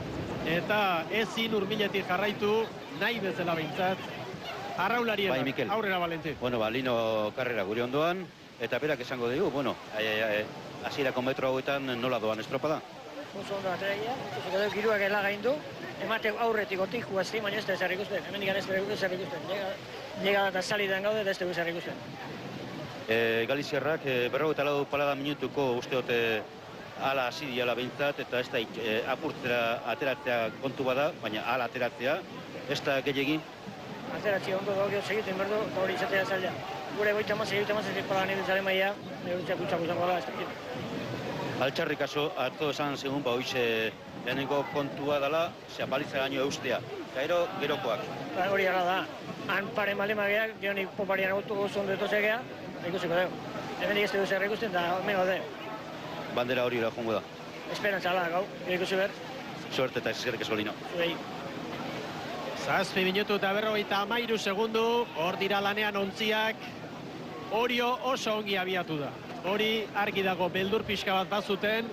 eta ezin Urmiletik jarraitu, nahi bezala behintzat, arraunlarienak, aurrera Valentin. Bueno, Lino karrera gure ondoan, eta berak esango dugu, bueno, hasierako metro hauetan nola doan estropada? Oso ondo atreia, giruak elagaindu, emate aurretik otik juazti, baina ez da ezer ikusten, hemen digan ez da ezer ikusten, llega eta salidan gaude, ez da ezer ikusten. Galiziarrak 44 palada minutuko uste dute ala hasi diala behintzat, eta ez da apurtzera ateratzea kontu bada, baina ala ateratzea, ez da gehiagin? Ateratzea ondo gaur segiten berdu, eta hori izatea zaila. Gure goita mazai palan ibiltzaren maia, neurtzea kutsak uzango da, ez da. Altxarrik atzo esan segun hoize lehenengo kontua dela, baliza gaino eustea. Gero, gerokoak. Hori gara da. Han pare malemageak, gero nik poparian agotu gozun detozegea, ikusiko dugu. Hemen ez dugu zer ikusten, da hemen gaude. Bandera hori jongo da. Esperantzala, gau, ikusi behar. Suerte eta eskerrik asko Lino. Zuei. 7 minutu eta 53 segundu, hor dira lanean ontziak, Orio oso ongi abiatu da. Hori argi dago beldur pixka bat bazuten,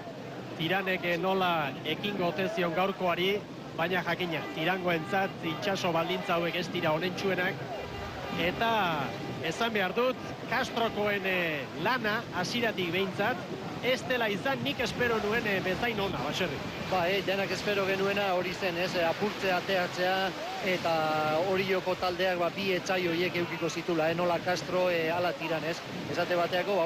Tiranek nola ekingo ote zion gaurkoari, baina jakina, Tirangoentzat itxaso baldintza hauek ez dira honentsuenak, eta esan behar dut, Castrokoen lana hasieratik behintzat, ez dela izan nik espero nuen bezain ona, baserri. Denak espero genuena hori zen, apurtzea, ateatzea, eta Orioko taldeak bi etxai horiek eukiko zitula, nola Castro ala Tiran, ez? Esate bateako,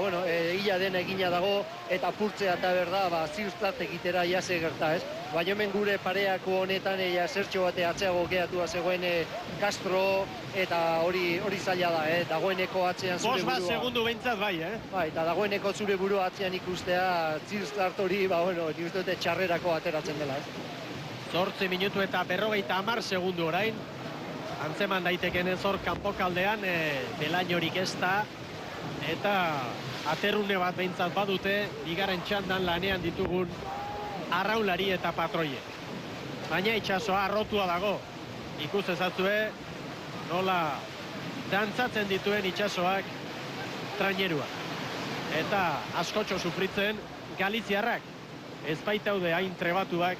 hila dena egina dago, eta apurtzea eta berda, ziustat egitera jase gerta, ez? Baina hemen gure pareako honetan zertxo bate atzeago gehatua zegoen Castro, eta hori zaila da, dagoeneko atzean zure burua. 5 segundu behintzat bai, eta dagoeneko zure burua atzean ikustea, ziustat hori, nik uste dute txarrerako ateratzen dela, ez? 8 minutu eta 50 segundu orain. Antzeman daiteken ez hor kanpokaldean, Belainorik ez da. Eta aterrune bat behintzat badute, bigarren txandan lanean ditugun arraunlari eta patroiek. Baina itxasoa arrotua dago. Ikus ezatzue, nola dantzatzen dituen itxasoak trainerua. Eta askotxo sufritzen Galiziarrak. Ez baitaude hain trebatuak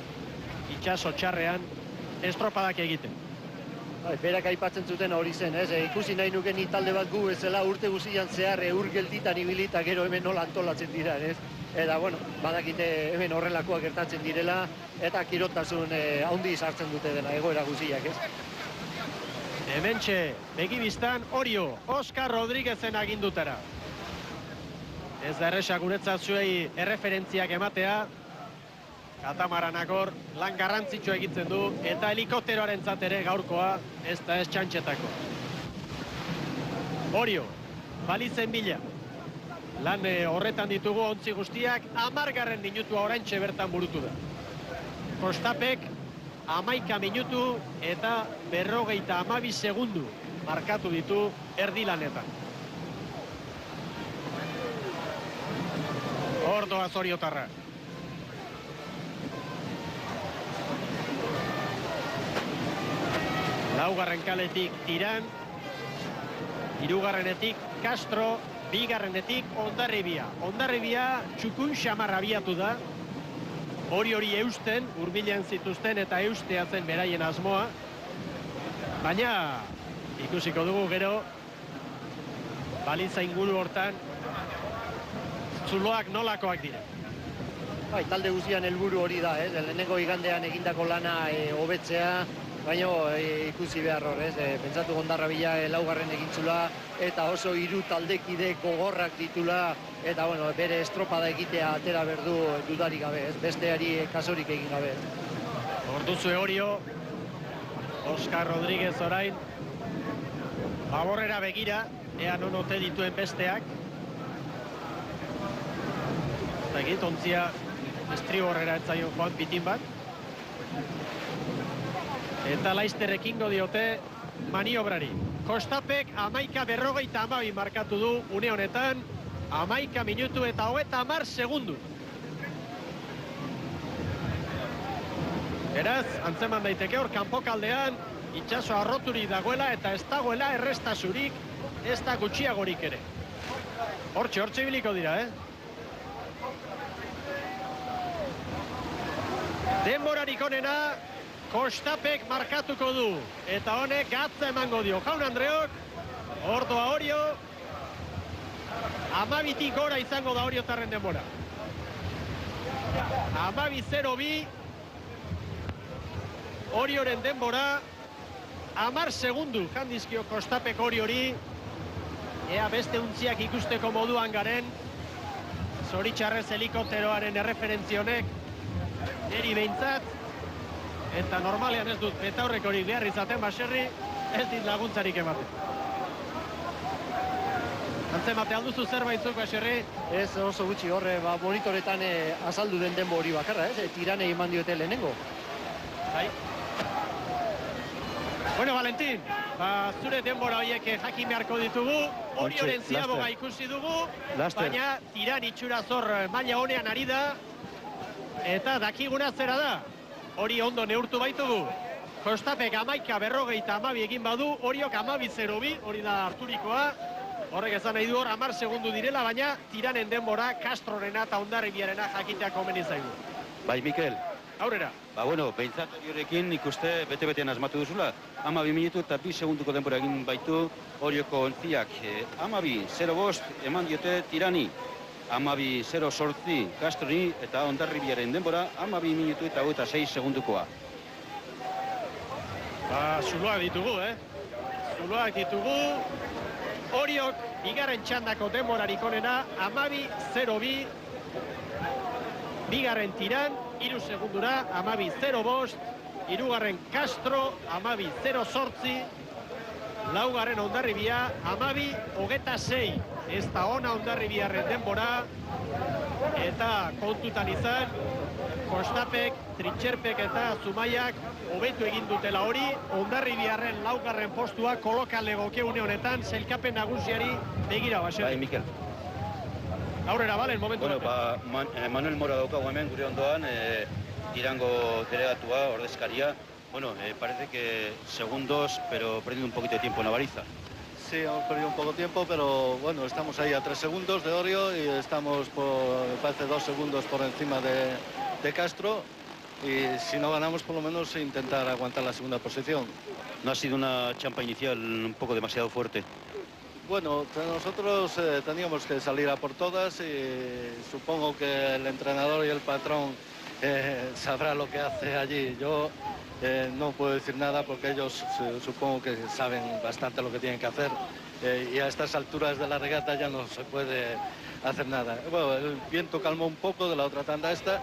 itxaso txarrean estropadak egiten. Berak aipatzen zuten hori zen, ikusi nahi nuken talde bat gu ezela urte guzian zehar ur gelditan ibilita gero hemen nola antolatzen dira, ez? Eta, badakite hemen horrelakoak gertatzen direla, eta kirotasun handi sartzen dute dela egoera guziak, ez? Hementxe, begibistan Orio, Oskar Rodríguezen agindutara. Ez da erresa guretzat zuei erreferentziak ematea, Katamaranak hor lan garrantzitsua egiten du, eta helikopteroaren ere gaurkoa, ez da ez txantxetako. Orio, balizen bila. Lan horretan ditugu ontzi guztiak, 10. minutua oraintxe bertan burutu da. Kostapek 11 minutu eta 52 segundu markatu ditu erdilanetan. Hor doaz Oriotarra. Laugarren kaletik Tiran, hirugarrenetik Castro, bigarrenetik Hondarribia. Hondarribia txukun xamarra abiatu da, hori eusten, hurbilean zituzten eta eustea zen beraien asmoa, baina ikusiko dugu gero, baliza inguru hortan, zuloak nolakoak dira. Talde guztian helburu hori da, lehenengo igandean egindako lana hobetzea, baina ikusi behar hor, pentsatu Hondarribia laugarren egintzula, eta oso hiru taldekide gogorrak ditula, eta bere estropada egitea atera berdu dudarik gabe, besteari kasorik egin gabe. Orduzue Orio, Oskar Rodríguez orain, baborrera begira, ea non ote dituen besteak. Eta egit, ontzia estriborrera etzaion joan pitin bat. Eta Laister ekingo diote maniobrari. Kostapek 11:42 markatu du une honetan, 11 minutu eta 30 segundu. Beraz, antzeman daiteke hor kanpokaldean, itxaso arroturi dagoela eta ez dagoela errestasurik, ez da gutxiagorik ere. Hortxe ibiliko dira, Denborarik onena, Kostapek markatuko du, eta honek gatza emango dio. Jaun Andreok, ordoa Orio, 12tik gora izango da Oriotarren denbora. 12:02, Orioren denbora, 10 segundu jandizkio Kostapek Oriori, ea beste untziak ikusteko moduan garen, zoritxarrez helikopteroaren erreferentzionek, neri behintzat, eta normalean ez dut betaurrek hori behar izaten baserri, ez dit laguntzarik ematen. Antzemate alduzu zerbaitzu baserri? Ez oso gutxi horre, monitoretan azaldu den denbo hori bakarra, Tiranei eman diote lehenengo. Bai. Bueno, Valentin, zure denbora horiek jakin beharko ditugu, Orioren ziaboga ikusi dugu, baina tiran itxura zor maila honean ari da, eta dakiguna zera da, hori ondo neurtu baitugu. Kostapek 11:40 egin badu, Oriok 12:02, hori da Arturikoa, horrek esan nahi du hor 10 segundu direla, baina tiranen denbora Castrorena eta Hondarribiarena jakitea komeni zaigu. Bai, Mikel. Aurrera. Bueno, behintzat Oriorekin ikuste bete-betean asmatu duzula. 12 minutu eta 2 segunduko denbora egin baitu Orioko ontziak. 12:05 eman diote tirani. 12:08 Castroni eta Hondarribiaren denbora 12 minutu eta 26 segundukoa. Zuloak ditugu, Zuloak ditugu. Oriok bigarren txandako denborarik onena 12:02. Bigarren tiran, 3 segundura, 12:05. Hirugarren Castro, 12:08. Laugarren Hondarribia, 12:26. Ez da ona Hondarribiarren denbora. Eta kontutan izan, Kostapek, Trintxerpek eta Zumaiak hobetu egin dutela hori. Hondarribiarren laugarren postua kolokan legoke une honetan, sailkapen nagusiari begira basen. Bai, Mikel. Aurrera, balen, momentu batean. Manuel Mora daukagu hemen gure ondoan, Tirango delegatua, ordezkaria. Parece que segundos, pero perdiendo un poquito de tiempo en la baliza. Sí, hemos perdido un poco de tiempo, pero bueno, estamos ahí a 3 segundos de Orio y estamos, me parece, 2 segundos por encima de Castro. Y si no ganamos, por lo menos intentar aguantar la segunda posición. ¿No ha sido una champa inicial un poco demasiado fuerte? Bueno, nosotros teníamos que salir a por todas y supongo que el entrenador y el patrón sabrá lo que hace allí. Yo no puedo decir nada porque ellos supongo que saben bastante lo que tienen que hacer y a estas alturas de la regata ya no se puede hacer nada. Bueno, el viento calmó un poco de la otra tanda esta.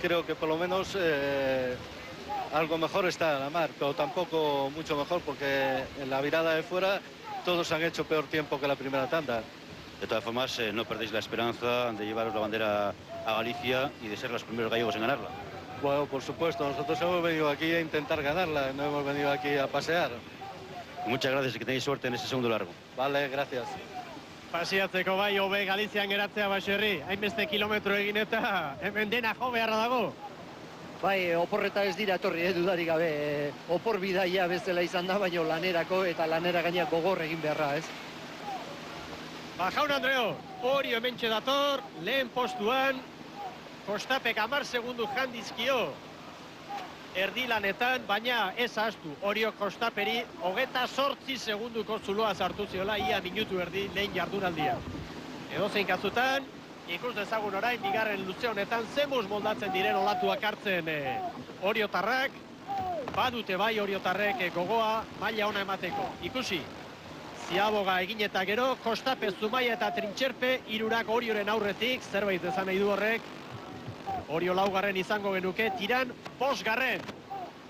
Creo que por lo menos algo mejor está la mar, pero tampoco mucho mejor porque en la virada de fuera todos han hecho peor tiempo que la primera tanda. De todas formas, no perdéis la esperanza de llevaros la bandera a Galicia y de ser los primeros gallegos en ganarla. Bueno, por supuesto, nosotros hemos venido aquí a intentar ganarla, no hemos venido aquí a pasear. Muchas gracias y que tenéis suerte en ese segundo largo. Vale, gracias. Pasiatzeko bai, hobe Galizian geratzea Baserri, hainbeste kilometro egin eta hemen dena jo beharra dago. Bai, oporreta ez dira etorri, dudarik gabe. Opor bidaia bezala izan da, baina lanerako eta lanera gaina gogor egin beharra, ez? Jaun Andreo, Orio hementxe dator, lehen postuan, Kostapek 10 segundu jandizkio erdilanetan, baina ez ahaztu, Orio Kostaperi 28 segunduko zuloa sartu ziola, ia minutu erdi lehen jardunaldia. Edozein kasutan, ikus dezagun orain, bigarren luze honetan, zemuz moldatzen diren olatuak hartzen oriotarrak, badute bai oriotarrek gogoa, maila ona emateko. Ikusi, ziaboga egin eta gero, Kostape, Zumaia eta Trintxerpe, hirurak Orioren aurretik, zerbait ezan nahi du horrek, Orio laugarren izango genuke, tiran 5garren.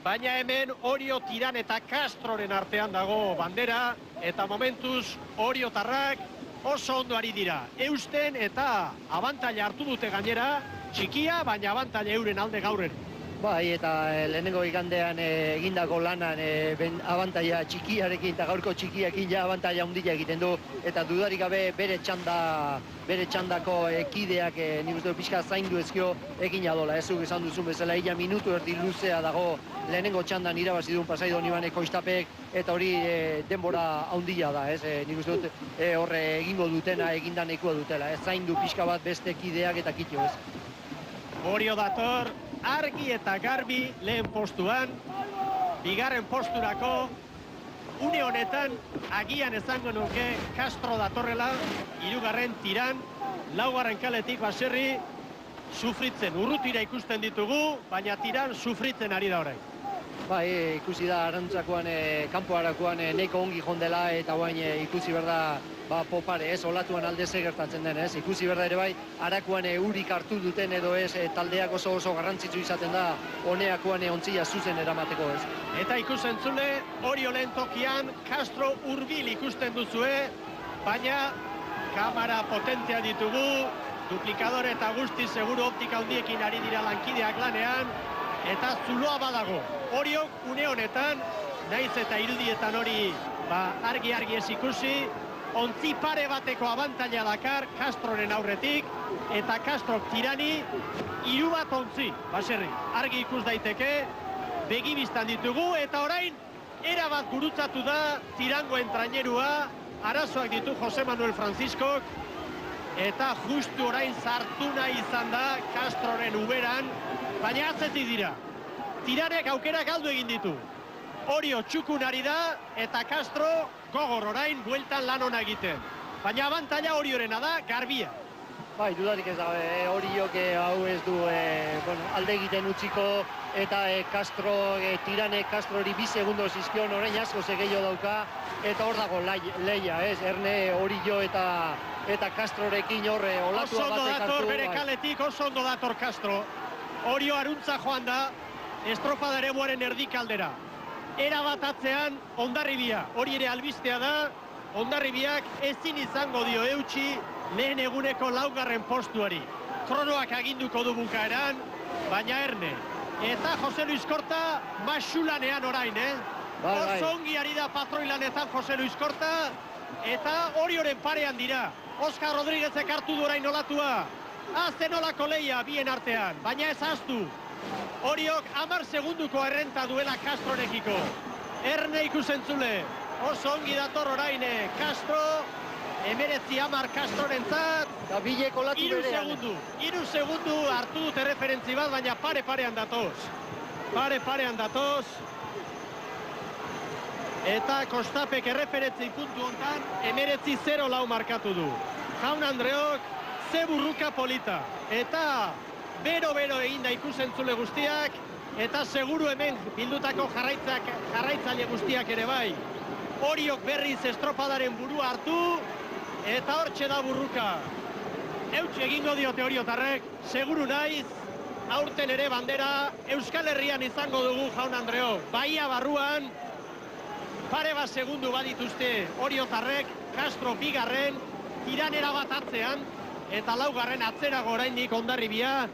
Baina hemen Orio, Tiran eta Castroren artean dago bandera, eta momentuz oriotarrak oso ondo ari dira. Eusten eta abantaila hartu dute gainera, txikia, baina abantaila euren alde gaurren. Bai, eta lehenengo igandean egindako lanan abantaila txikiarekin eta gaurko txikiakin ja abantaila handia egiten du, eta dudarik gabe bere txandako kideak nik uste pixka zaindu ezkio egin adola. Ezuk esan duzun bezala, ia minutu erdi luzea dago lehenengo txandan irabazi duen Pasaido Nibane Kostapek, eta hori denbora handia da, ez? Nik uste dut horre egingo dutena, egindan ekua dutela, ez zaindu pixka bat beste kideak eta kitio, ez? Orio dator, argi eta garbi lehen postuan, bigarren posturako, une honetan agian ezango nuke Castro datorrela, hirugarren Tiran, laugarren kaletik Baserri, sufritzen, urrutira ikusten ditugu, baina Tiran sufritzen ari da orain. Bai, ikusi da arantzakoan, kanpo harakoan neko ongi jondela, eta guain ikusi berda popare, ez, olatuan alde gertatzen den, ez, ikusi berda ere bai, harakoan urik hartu duten edo ez, taldeak oso garrantzitsu izaten da, honeakoan ontzia zuzen eramateko, ez. Eta ikusentzule, Orio lehen tokian, Castro hurbil ikusten duzue, baina kamera potentea ditugu, duplikadore eta guzti seguru optika handiekin ari dira lankideak lanean, eta zuloa badago. Oriok une honetan naiz eta irudietan hori argi ez ikusi, ontzi pare bateko abantaila dakar Castroren aurretik, eta Castrok Tirani 3 bat ontzi, baserri. Argi ikus daiteke, begibistan ditugu, eta orain erabat gurutzatu da Tirangoen trainerua, arazoak ditu Jose Manuel Franciscok, eta justu orain sartu nahi izan da Castroren uberan, baina atzetik dira. Tiranek aukera galdu egin ditu. Orio txukun ari da, eta Castro gogor orain bueltan lan ona egiten. Baina abantaila Oriorena da, garbia. Bai, dudarik ez da, Oriok hau ez du alde egiten utziko, eta Tiranek Castrori 2 segundo zizkion, orain asko gehiago dauka, eta hor dago leia, Erne Orio eta Castrorekin hor olatua batek hartu. Oso ondo dator bere kaletik, oso ondo dator Castro. Orio aruntza joan da, estropada eremuaren erdikaldera. Era bat atzean Hondarribia, hori ere albistea da, Hondarribiak ezin izango dio eutxi lehen eguneko 4. postuari. Kronoak aginduko du bukaeran, baina Erne. Eta Jose Luis Korta masulanean orain, Oso ongi ari da patroilanetan Jose Luis Korta, eta Orioren parean dira. Oskar Rodríguezek hartu du orain olatua. Azten olako leia bien artean, baina ez aztu. Oriok 10 segunduko errenta duela Castrorekiko. Erne ikusentzule, oso ongi dator orain Castro, 19 Castrorentzat. Eta bileko latu berean. 3 segundu hartu dute referentzi bat, baina pare-parean datoz. Pare-parean datoz. Eta Kostapek erreferentzi puntu hontan 19-0 markatu du. Jaun Andreok, ze burruka polita. Eta bero-bero egin da ikusentzule guztiak, eta seguru hemen bildutako jarraitzaile guztiak ere bai. Oriok berriz estropadaren burua hartu, eta hortxe da burruka. Eutxe egingo diote Oriotarrek, seguru naiz, aurten ere bandera Euskal Herrian izango dugu Jaun Andreok. Bahia barruan, pare bat segundu badituzte Oriotarrek, Castro 2, Tiranera bat atzean, eta 4 atzerago oraindik Hondarribia.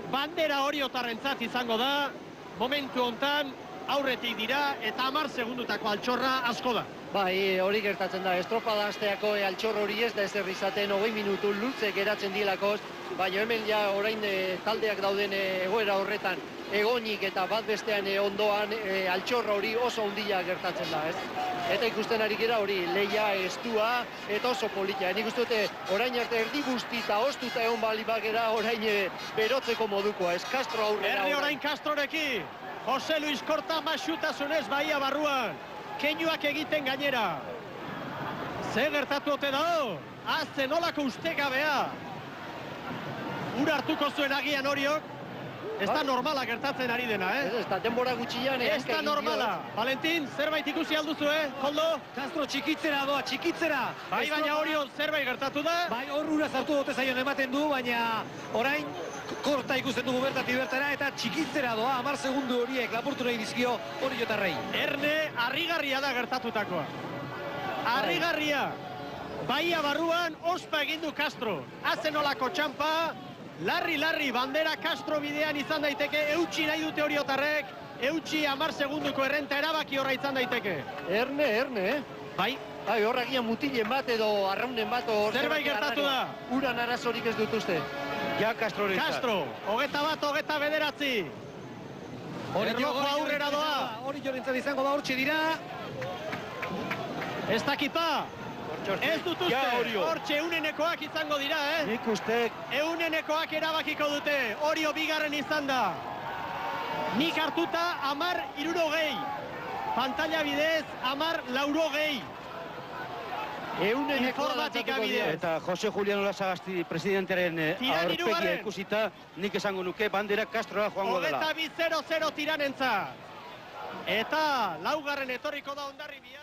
Bandera Oriotarrentzat izango da, momentu hontan aurretik dira, eta 10 segundutako altxorra asko da. Bai, hori gertatzen da, estropada hasteako altxor hori ez da ezer izaten, 20 minutu luze geratzen dielakoz, baina hemen ja orain taldeak dauden egoera horretan egonik eta bat bestean ondoan altxorra hori oso handia gertatzen da, ez? Eta ikusten ari gera hori, leia, estua, eta oso polita. Nik uste dute orain arte erdi guzti eta ostuta egon bali bagera orain berotzeko modukoa, ez? Castro aurrera. Herri orain Castrorekin, Jose Luis Korta masutasunez bahia barruan, keinuak egiten gainera. Ze gertatu ote da? Azten olako ustegabea. Ura hartuko zuen agian Oriok. Ez da normala gertatzen ari dena, Ez da denbora gutxian. Ez da normala. Valentin, zerbait ikusi alduzu, Koldo? Castro txikitzera doa, txikitzera. Bai, baina Oriok zerbait gertatu da. Bai, hor ura zartu dute zaion ematen du, baina orain Korta ikusten dugu bertatik bertara, eta txikitzera doa, 10 segundu horiek lapurtu nahi dizkio Oriotarrei. Erne, harrigarria da gertatutakoa. Harrigarria. Bahia barruan, ospa egindu Castro. Azen olako txampa, larri, bandera Castro bidean izan daiteke, eutxi nahi dute Oriotarrek, eutxi 10 segunduko errenta erabaki horra izan daiteke. Erne, Bai. Bai, horragian mutilen bat edo arraunen bat. Zerbait gertatu da. Uran arazorik ez dutuzte. Ja Castrorentzat. Castro, 21-29. Erlojoa aurrera doa. Oriorentzat izango da, hortxe dira. Ez dakipa. Ez dutuzte, hortxe eunenekoak izango dira, Nik ustek. Eunenekoak erabakiko dute, Orio 2 izan da. Nik hartuta 10-60. Pantalla bidez 10-60. Informatika bidez. Eta Jose Julián Olasagasti presidentearen aurpegia ikusita, nik esango nuke bandera Castrora joango dela. 22-0 Tiranentzat. Eta 4. etorriko da Hondarribia.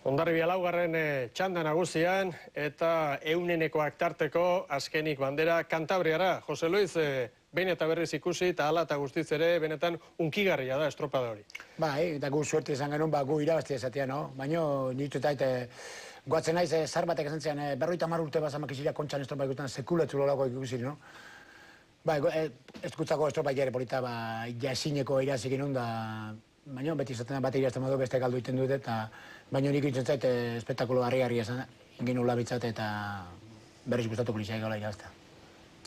Hondarribia 4. txanda nagusian, eta eunenekoak tarteko azkenik bandera Kantabriara. Jose Luis, behin eta berriz ikusi, eta hala eta guztiz ere, benetan unkigarria da estropada hori. Bai, eta gu suerte izan genuen, gu irabaztia esatea, no? Baina, nitu eta guatzen naiz, zar batek esan zean, 50 urte bazamak iziria kontxan estropa ikusten, sekuletzu lolako ikusi, no? Bai, ez gutzako estropa jere polita, jasineko irazik inun da, baina beti izaten bat irazten badu beste galdu iten dute, eta baina nik itzen zait espektakulo harri-harri esan ingin ula bitzat eta berriz gustatuko lizaik gaula iraztea.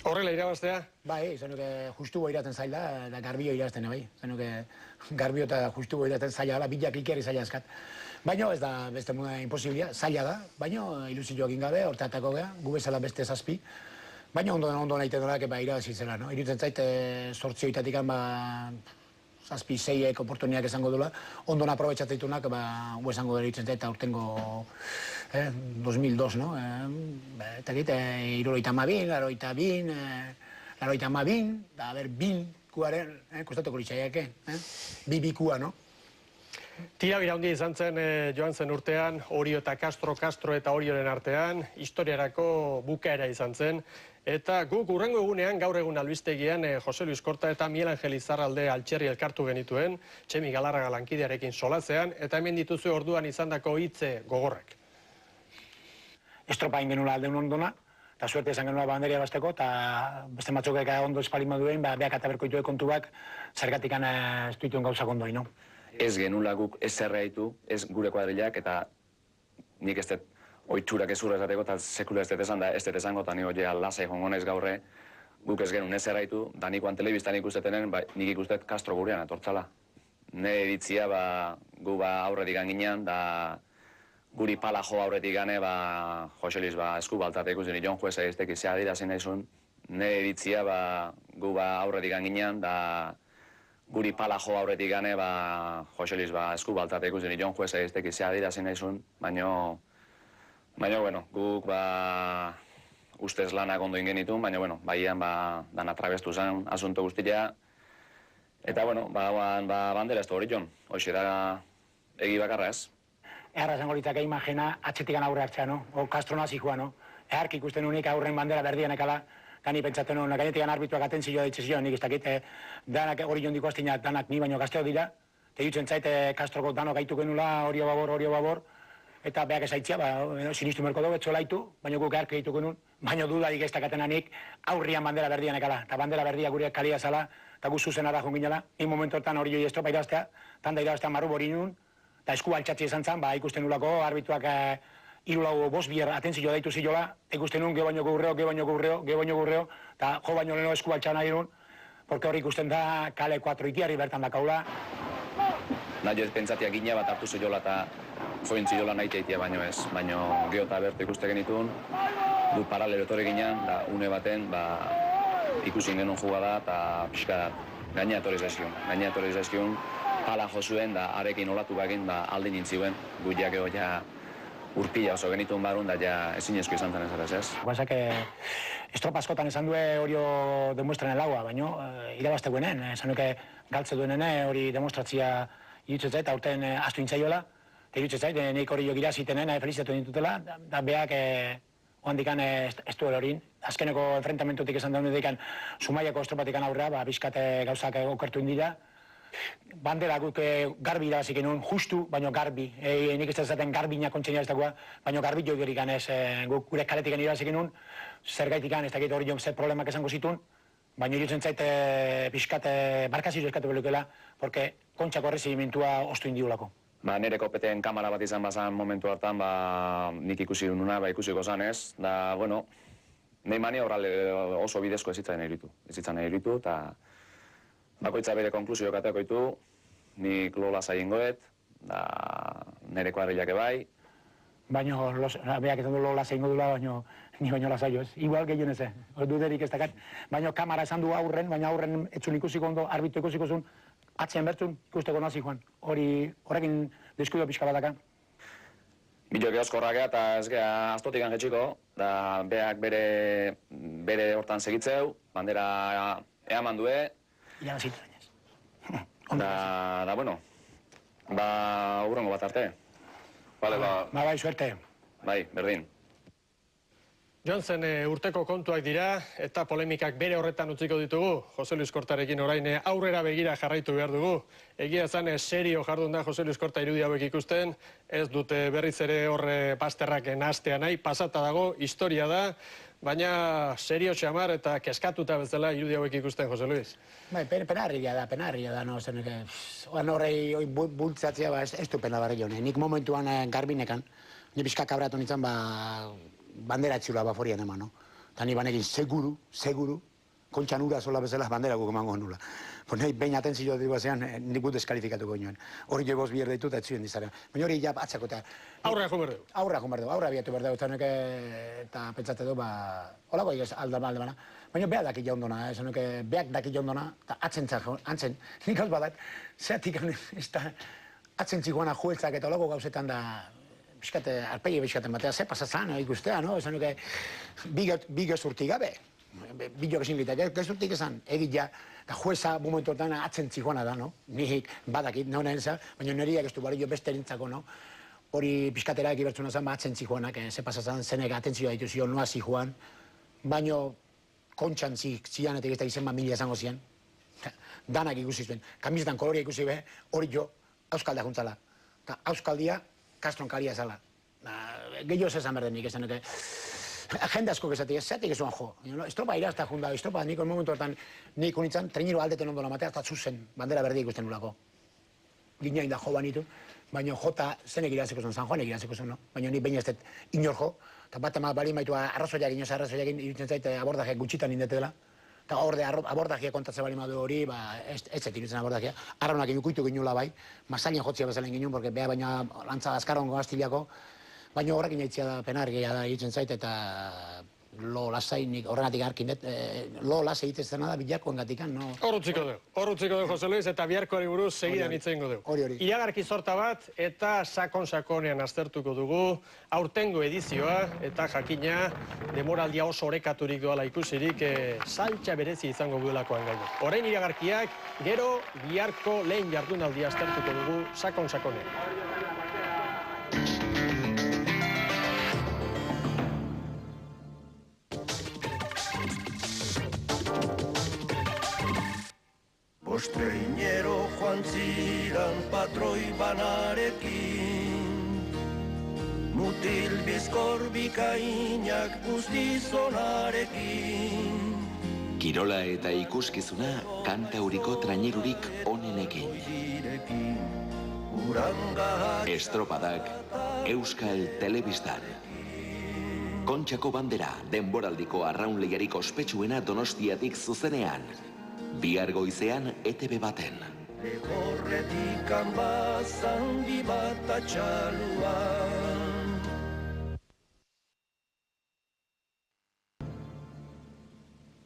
Horrela irabaztea? Bai, zenuke justu iraten zaila, eta garbio irazten, bai. Zenuke garbio eta justu iraten zaila dela, bilak ikerri zaila eskat. Baina ez da beste muda imposiblia, zaila da, baina ilusioak ingabe, hortatako geha, gu bezala beste zazpi. Baina ondo nahi tendorak irabazitzela, no? Irutzen zait, sortzioitatik zazpi, zeiek oportuniak esango dula, ondo aprobetxatzitunak, gu esango dira irutzen zait, aurtengo 2002, no? Eta gite, iruroita mabin, laroita mabin, da, haber, bin, kuaren, kostatuko litxaiake, bikua, no? Tira bira handia izan zen joan zen urtean, Orio eta Castro eta Orioren artean, historiarako bukaera izan zen, eta guk urrengo egunean, gaur egun albistegian, Jose Luis Korta eta Miel Angel Izarralde Altxerri elkartu genituen, Txemi Galarraga lankidearekin solatzean, eta hemen dituzu orduan izandako hitze gogorrak. Estropain genula aldeun ondona, eta suerte izan genula banderia basteko, eta beste batzuk ondo espalin moduen, beak eta berkoitue kontuak, zergatikan ez duituen gauzak ondoi, no? Ez genula guk ez zerreitu, ez gure kuadrilak, eta nik ez dut oitxurak ezurra esateko, eta sekula ez dut esan, da ez dut esango, eta nio jea lasai jongo naiz gaurre, guk ez genuen ez zerreitu, da nikoan telebistan ikustetenen, nik ikustet Castro gurean etortzala. Ne ditzia, gu aurretik ginean, da guri pala jo aurretik gane, Jose Luis esku baltate ikusten, Jon Juez egiztek izea dira zin naizun, ne ditzia, gu aurretik ginean, da guri pala jo aurretik gane, Jose Luis esku baltate ikusten, Jon Juez egiztek izea dira zin naizun, baina, bueno, guk ustez lanak ondo ingenitun, baina, baian, dana trabestu zen asunto guztia, eta, bueno, bandera ez da hori jon, hoxe da egi bakarra ez. Eharra zen horitzak imagena atxetikan aurre hartzea, no? O Castro nazi joa, no? Ehark ikusten unik aurren bandera berdian ekala, gani pentsaten hon, gainetikan arbituak atentzioa ditzizioa, nik ez dakit, danak hori jondiko astinak, danak ni baino gazteo dira, eta jutzen zaite Castroko danok gaitu genula, Orio babor, eta beak esaitzia, sinistu merko dugu, etxolaitu, baina guk ehark gaitu genuen, baina dudadik ez dakatenanik aurrian bandera berdian ekala, eta bandera berdia gure kalia zala, eta gu zuzen ara jonginela, in momentu hortan hori joi estropa iraztea, tanda iraztea marru bori nun, eta esku altxatzi izan zen, ikusten nulako, arbituak irulau bost bier atentzioa daitu zilola, ikusten nun, ge baino gurreo, eta jo baino leno esku altxan nahi nun, porque hori ikusten da kale 4 itiari bertan dakaula. Nahi ez pentsatiak gina bat hartu zilola eta join zilola nahi teitia baino ez, baino geho eta bertu ikuste genitun, du paralelo etorri ginen, da une baten, ikusin genuen jugada eta pixka gaina etorri zaizkion, pala jo zuen, da arekin olatu bagin, aldin intzioen, gu ja geho ja urpila oso genituen barun, da ja ezinezko izan zen ez ez. Guazak, estropa askotan esan due Orio demuestran elaua, baino, irabazte guenen, esan duke galtze duenene hori demostratzia irutzet zait, aurten astu intzaioela, eta irutzet zait, nik hori jo girazitenen, felizitatu ditutela, da beak oandikan ez duela horin. Azkeneko enfrentamentutik esan daunetik, Zumaiako estropatik aurrea, bizkate gauzak okertu indira. Bandera guk garbi irabazik genuen, justu, baino garbi. Nik ez zaten garbinak kontsenia ez dagoa, baino garbi jo gerikan ez gure kaletik irabazik genuen, zergaitik ez dakit hori jo zer problemak esango zituen, baina irutzen zait bizkat barkazio eskatu belukela, porque kontxako errezimentua ostu indiulako. Nire kopeten kamara bat izan bazan momentu hartan, nik ikusi dununa, ikusiko zan ez, da, bueno, nahi mani oso bidezko ez zitzan eritu, eta bakoitza bere konklusioak ateko ditu, nik lola zaingoet, da nire kuadrilak bai. Baina, beak esan du lola zaingo dula, ni baino lasaio ez. Igual gehien ez, duderik ez dakat. Baina kamara esan du aurren, baina aurren etzun ikusiko ondo, arbitu ikusiko zuen, atzen bertzun, ikusteko nazi joan. Horrekin deskuido pixka bat daka. Bilo geoskorrak eta ez geha aztotik angetxiko, da beak bere hortan segitzeu, bandera eaman due. Irabazitu dainez. Da, bueno, urrengo bat arte. Bai, suerte. Bai, berdin. Johnsen urteko kontuak dira eta polemikak bere horretan utziko ditugu. Jose Luis Kortarekin orain aurrera begira jarraitu behar dugu. Egia zan serio jardun da Jose Luis Korta irudi hauek ikusten. Ez dute berriz ere horre pasterrak nahastea nahi. Pasata dago, historia da. baina serio xamar eta keskatuta bezala irudi hauek ikusten, Jose Luis. Bai, penarria da, no, zeneke, oan horrei bultzatzea, ez du pena barri jone. Nik momentuan garbinekan, ni pixka kabratu nintzen, bandera etxula baforian eman, no? Eta ni banekin seguru, kontxan ura sola bezala bandera guk emango nula. Nahi, behin atentzio dugu zean, nik gut deskalifikatuko nioen. Hori jo boz bier deitu eta etzuen dizaren. Baina hori ja atzako eta... Aurra jo berdeu. Aurra biatu berdeu, eta pentsate du, holako egez alda bana. Baina beha daki jaundona, beak daki jaundona, eta atzen, nik hau badak, zeatik atzen txikoana jueltzak eta holako gauzetan da, biskate, arpegi biskaten batea, ze pasatzen ikustea, no? Esan nuke, bi gezurtik gabe. Bilo gezin litak, gezurtik esan, egit ja, eta jueza momentu hortan atzen txikoana da, no? Nik badakit, nauna enza, baina neriak ez du bari jo beste erintzako, no? Hori pixkatera ekibertzuna zen, atzen txikoanak, ze pasatzen zenek atentzioa ditu zion, noa zijoan, baina kontxan zian eta egizta izen mila esango zian. Danak ikusi zuen, kamizetan koloria ikusi be, hori jo, auskalda juntzala. Eta auskaldia, kastronkaria zala. Gehiago zezan berdenik, ez denuke. Jende asko gezatik, ez zeatik ezuan jo. Estropa irazta junda, estropa nik momentu hortan nik unitzen, treniro aldeten ondo matea, eta zuzen, bandera berdi ikusten nulako. Gineain da jo banitu, baina jota zenek irazeko zuen, San Juanek irazeko zuen, no? Baina nik behin ez dut inor jo, eta bat ema bali maitu arrazoiak inoz arrazoiak irutzen zaite abordajeak gutxitan indetela. Eta horde abordajeak kontatze bali madu hori, ez zet irutzen abordajeak. Arraunak inukuitu ginula bai, mazalien jotzia bezalen ginen, porque beha baina lantza azkarrongo gaztiliako, baina horrekin jaitzia da penargia da irutzen zaite eta lo lasai nik horregatik harkinet, lo lasai itezen da bilakoen gatikan, no? Horrutziko du, Jose Luis, eta biharkoari buruz segidan itzengo du. Iragarki sorta bat eta sakon-sakonean aztertuko dugu, aurtengo edizioa eta jakina demoraldia oso orekaturik doala ikusirik saltxa berezi izango duelakoan gaino. Orain iragarkiak, gero biharko lehen jardunaldia aztertuko dugu sakon-sakonean. Postreinero joan ziran patroi banarekin, mutil bizkor bikainak guztizonarekin. Kirola eta ikuskizuna kantauriko trainerurik onenekin. Estropadak Euskal Telebistan. Kontxako bandera denboraldiko arraun lehiarik ospetsuena Donostiatik zuzenean. Bihar goizean ETV baten. Legorretik anbazan bibat atxaluan.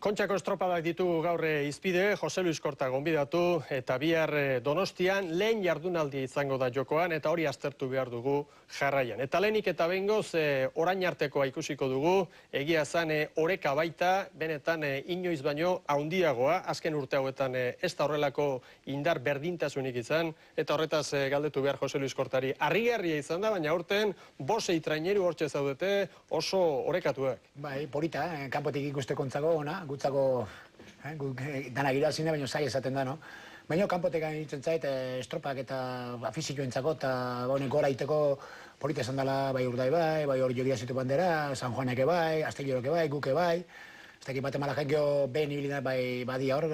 Kontxako estropadak ditugu gaur izpide, Jose Luis Korta gonbidatu eta bihar Donostian lehen jardunaldia izango da jokoan eta hori aztertu behar dugu jarraian. Eta lehenik eta behingoz orain artekoa ikusiko dugu, egia zan oreka baita, benetan inoiz baino haundiagoa, azken urte hauetan ez da horrelako indar berdintasunik izan, eta horretaz galdetu behar Jose Luis Kortari. Harrigarria izan da, baina aurten bosei traineru hortxe zaudete oso orekatuak. Bai, polita, kanpotik ikuste kontzako ona, gutzako danak irazine, baina zai esaten da, no? Baina kanpotek egiten zait, estropak eta afizioentzako eta gora iteko polita esan dela bai Urdai bai hori jogia zitu bandera, San Juanek bai, Astillorok bai, guke bai, ez dakit bat emala jenkio behen ibilinak bai badia hor,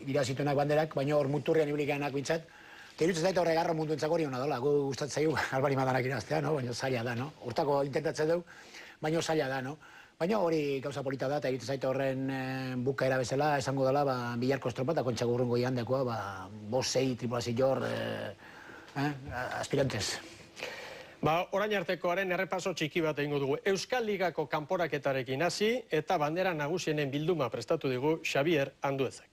irazituenak banderak, baina hor muturrean ibilikanak bintzat. Eta irutzen zait horre garro mundu entzako hori hona dola, gu gustatzen zaigu albari madanak iraztea, no? Baina zaila da, no? Hortako intentatzen dugu, baina zaila da, no? Baina hori gauza polita da, eta egiten zaite horren bukaera bezala, esango dela, biharko estropa eta kontxako urrungo iandekoa, bosei, tripulazio aspirantes. Orain artekoaren errepaso txiki bat egingo dugu. Euskal Ligako kanporaketarekin hasi eta bandera nagusienen bilduma prestatu digu Xabier Anduezek.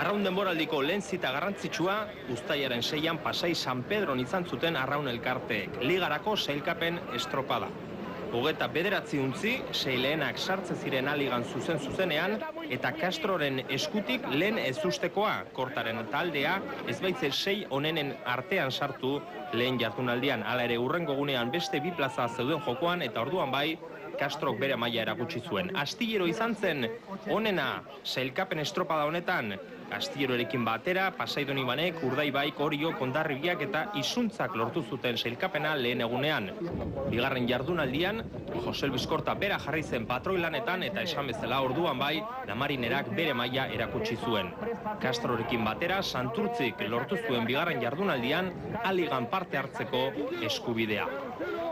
Arraun denboraldiko lehen zita garrantzitsua, uztailaren 6an Pasai San Pedron izan zuten arraun elkarteek, ligarako sailkapen estropada. 29 untzi, sei lehenak sartzen ziren aligan zuzenean, eta Castroren eskutik lehen ezustekoa, Kortaren taldea, ez baitzel 6 onenen artean sartu lehen jardunaldian. Hala ere urrengo gunean beste bi plaza zeuden jokoan, eta orduan bai, Castrok bere maila erakutsi zuen. Astillero izan zen onena sailkapen estropada honetan, Astillerorekin batera, Pasai Donibanek, Urdaibaik, Orio, Hondarribiak eta Isuntzak lortu zuten sailkapena lehen egunean. Bigarren jardunaldian, Jose Luis Korta bera jarri zen patroi lanetan eta esan bezala orduan bai, Lamarinerak bere maila erakutsi zuen. Castrorekin batera, Santurtzik lortu zuen bigarren jardunaldian, aligan parte hartzeko eskubidea.